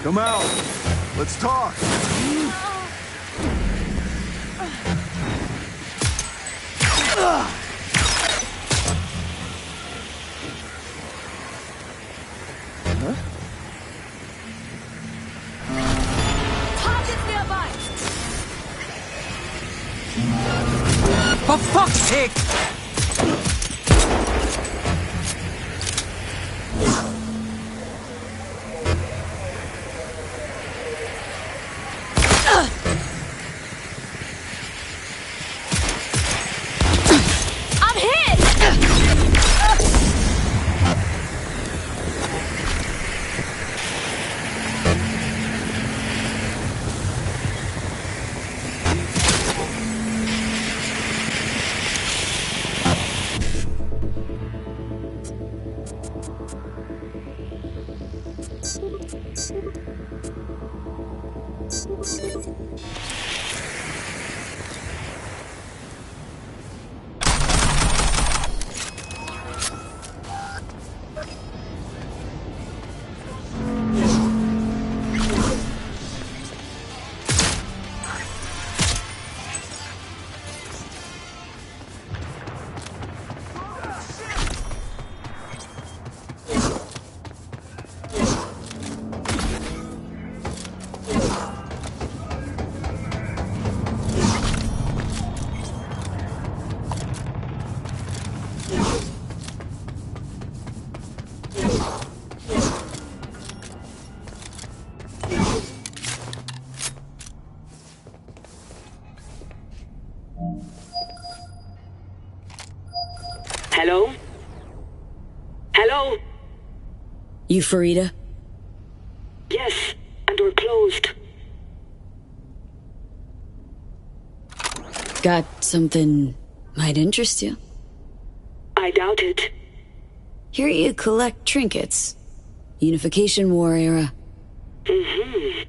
Come out. Let's talk. Targets nearby! For fuck's sake! I'm hit! Hello? Hello? You Farida? Yes, and we're closed. Got something might interest you? I doubt it. Here you collect trinkets. Unification War era. Mm-hmm.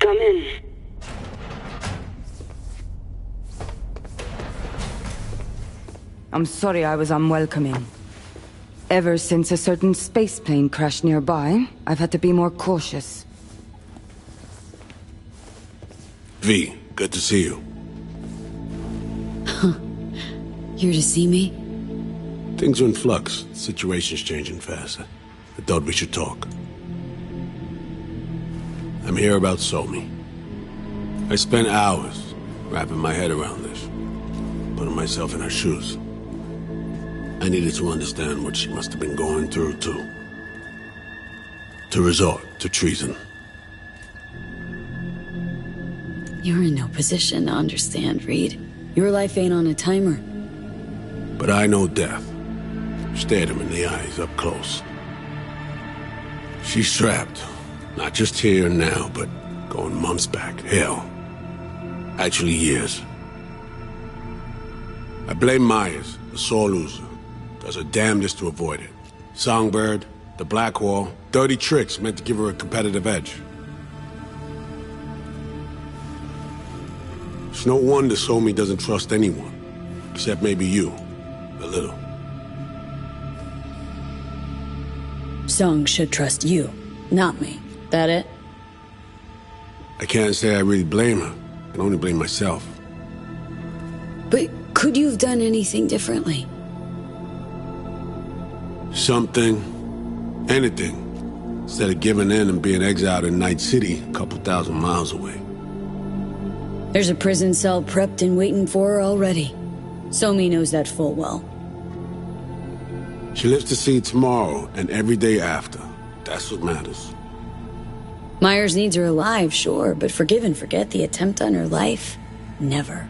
Come in. I'm sorry I was unwelcoming. Ever since a certain space plane crashed nearby, I've had to be more cautious. V, good to see you. Here to see me? Things are in flux. Situation's changing fast. I thought we should talk. I'm here about Somi. I spent hours wrapping my head around this, putting myself in her shoes. I needed to understand what she must have been going through, too. To resort to treason. You're in no position to understand, Reed. Your life ain't on a timer. But I know death. Stared him in the eyes up close. She's trapped. Not just here and now, but going months back. Hell. Actually years. I blame Myers, the sore loser. Does her damnedest to avoid it. Songbird, the Black Wall, dirty tricks meant to give her a competitive edge. It's no wonder Somi doesn't trust anyone. Except maybe you. A little. Song should trust you, not me. That it? I can't say I really blame her. I can only blame myself. But could you have done anything differently? Something. Anything. Instead of giving in and being exiled in Night City, a couple thousand miles away. There's a prison cell prepped and waiting for her already. Somi knows that full well. She lives to see tomorrow and every day after. That's what matters. Myers needs her alive, sure, but forgive and forget the attempt on her life? Never.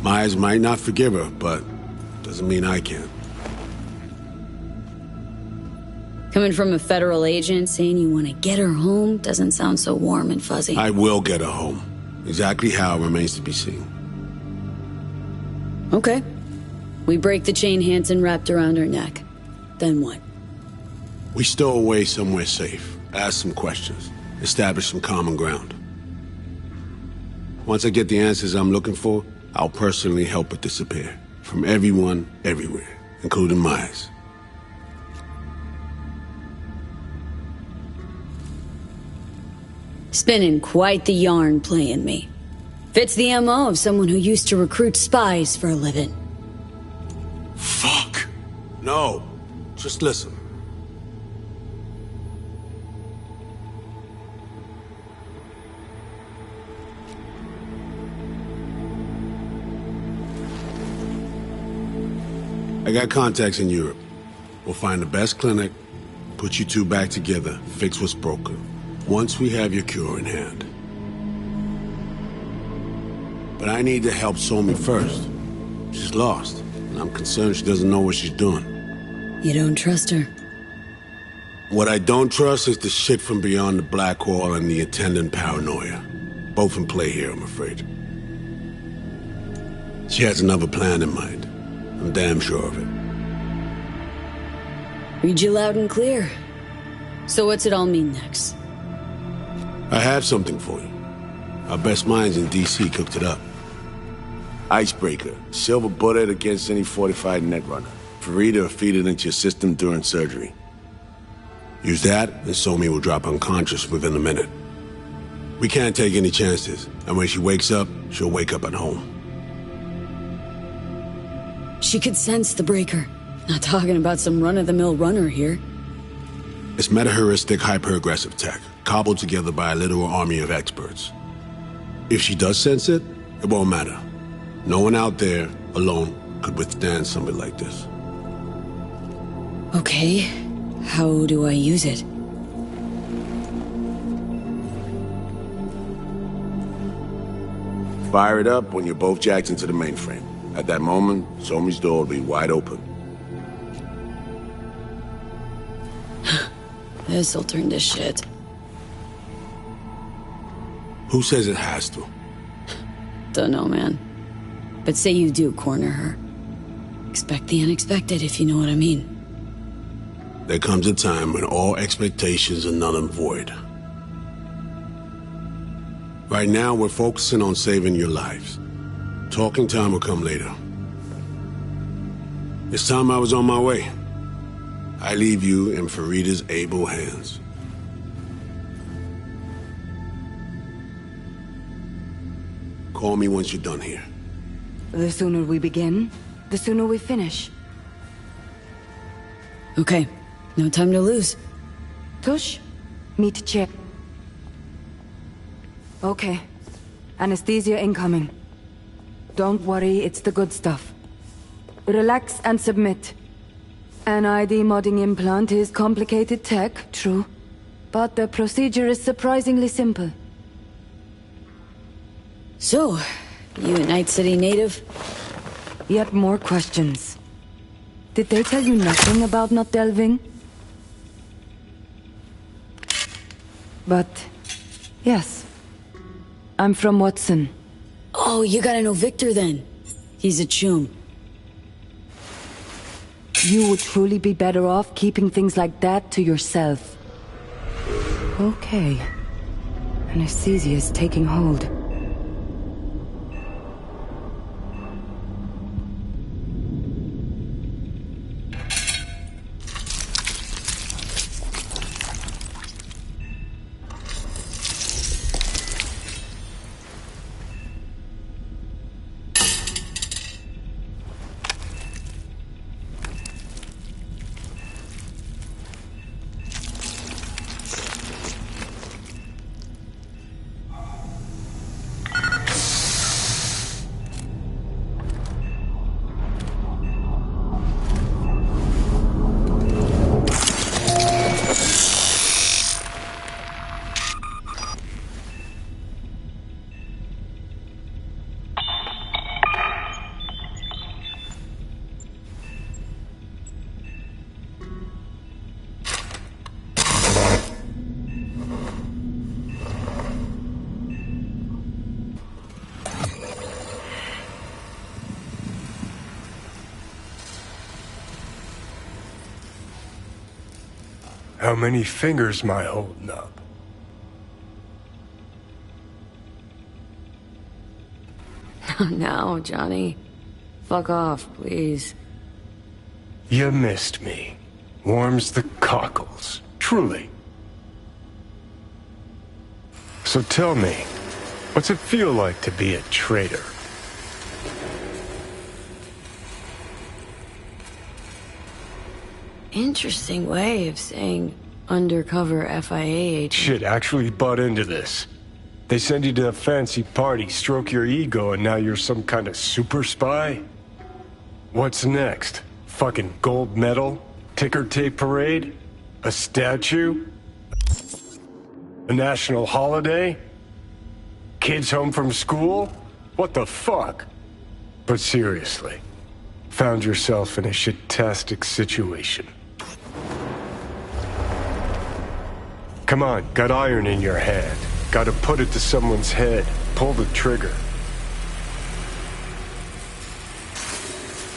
Myers might not forgive her, but doesn't mean I can. Coming from a federal agent saying you want to get her home doesn't sound so warm and fuzzy. I will get her home. Exactly how remains to be seen. Okay. We break the chain Hansen wrapped around her neck. Then what? We stow away somewhere safe, ask some questions, establish some common ground. Once I get the answers I'm looking for, I'll personally help her disappear. From everyone, everywhere, including Myers. Spinning quite the yarn playing me. Fits the MO of someone who used to recruit spies for a living. Fuck! No. Just listen. I got contacts in Europe. We'll find the best clinic, put you two back together, fix what's broken. Once we have your cure in hand. But I need to help Somi first. She's lost, and I'm concerned she doesn't know what she's doing. You don't trust her? What I don't trust is the shit from beyond the Black Wall and the attendant paranoia. Both in play here, I'm afraid. She has another plan in mind. I'm damn sure of it. Read you loud and clear. So what's it all mean next? I have something for you. Our best minds in D.C. cooked it up. Icebreaker. Silver bullet against any fortified netrunner. Farida will feed it into your system during surgery. Use that, and Somi will drop unconscious within a minute. We can't take any chances, and when she wakes up, she'll wake up at home. She could sense the breaker. Not talking about some run-of-the-mill runner here. It's meta-heuristic hyper-aggressive tech, cobbled together by a literal army of experts. If she does sense it, it won't matter. No one out there, alone, could withstand something like this. Okay, how do I use it? Fire it up when you're both jacked into the mainframe. At that moment, Somi's door will be wide open. This'll turn to shit. Who says it has to? Dunno, man. But say you do corner her. Expect the unexpected, if you know what I mean. There comes a time when all expectations are null and void. Right now, we're focusing on saving your lives. Talking time will come later. It's time I was on my way. I leave you in Farida's able hands. Call me once you're done here. The sooner we begin, the sooner we finish. Okay, no time to lose. Tush, meet chair. Okay, anesthesia incoming. Don't worry, it's the good stuff. Relax and submit. An ID modding implant is complicated tech, true. But the procedure is surprisingly simple. So, you a Night City native? Yet more questions. Did they tell you nothing about not delving? But, yes. I'm from Watson. Oh, you gotta know Victor then. He's a chum. You would truly be better off keeping things like that to yourself. Okay. Anesthesia is taking hold. How many fingers am I holding up? No, Johnny. Fuck off, please. You missed me. Warms the cockles. Truly. So tell me, what's it feel like to be a traitor? Interesting way of saying undercover FIA agent. Shit, actually butt into this. They send you to a fancy party, stroke your ego, and now you're some kind of super spy? What's next? Fucking gold medal? Ticker tape parade? A statue? A national holiday? Kids home from school? What the fuck? But seriously, found yourself in a shit-tastic situation. Come on, got iron in your hand. Gotta put it to someone's head. Pull the trigger.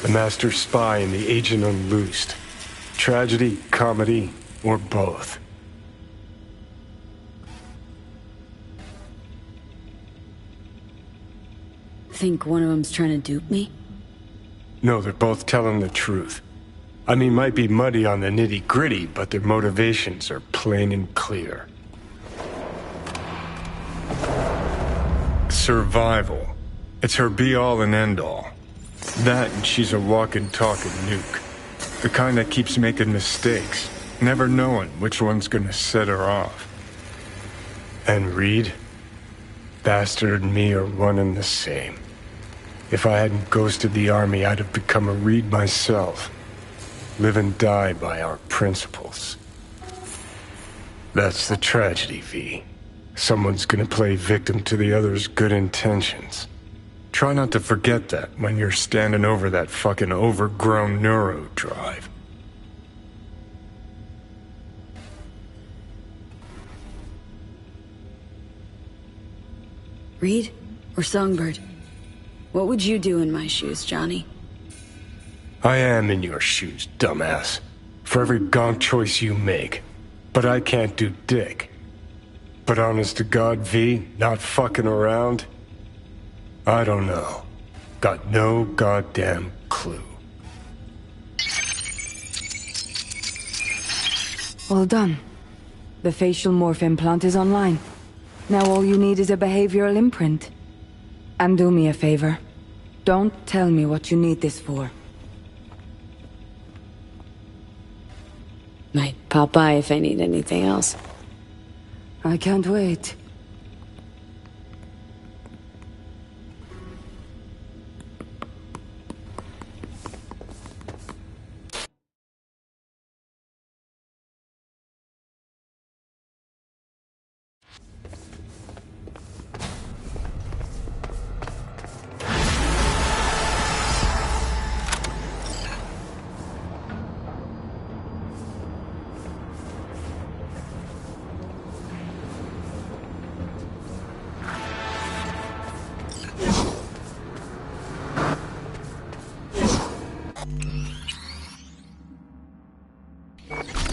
The master spy and the agent unloosed. Tragedy, comedy, or both. Think one of them's trying to dupe me? No, they're both telling the truth. I mean, might be muddy on the nitty-gritty, but their motivations are plain and clear. Survival. It's her be-all and end-all. That and she's a walking, talking nuke. The kind that keeps making mistakes, never knowing which one's gonna set her off. And Reed? Bastard and me are one and the same. If I hadn't ghosted the army, I'd have become a Reed myself. Live and die by our principles. That's the tragedy, V. Someone's gonna play victim to the other's good intentions. Try not to forget that when you're standing over that fucking overgrown neuro drive. Reed or Songbird? What would you do in my shoes, Johnny? I am in your shoes, dumbass. For every gonk choice you make. But I can't do dick. But honest to God, V, not fucking around? I don't know. Got no goddamn clue. All done. The facial morph implant is online. Now all you need is a behavioral imprint. And do me a favor. Don't tell me what you need this for. Might pop by if I need anything else. I can't wait. Ugh.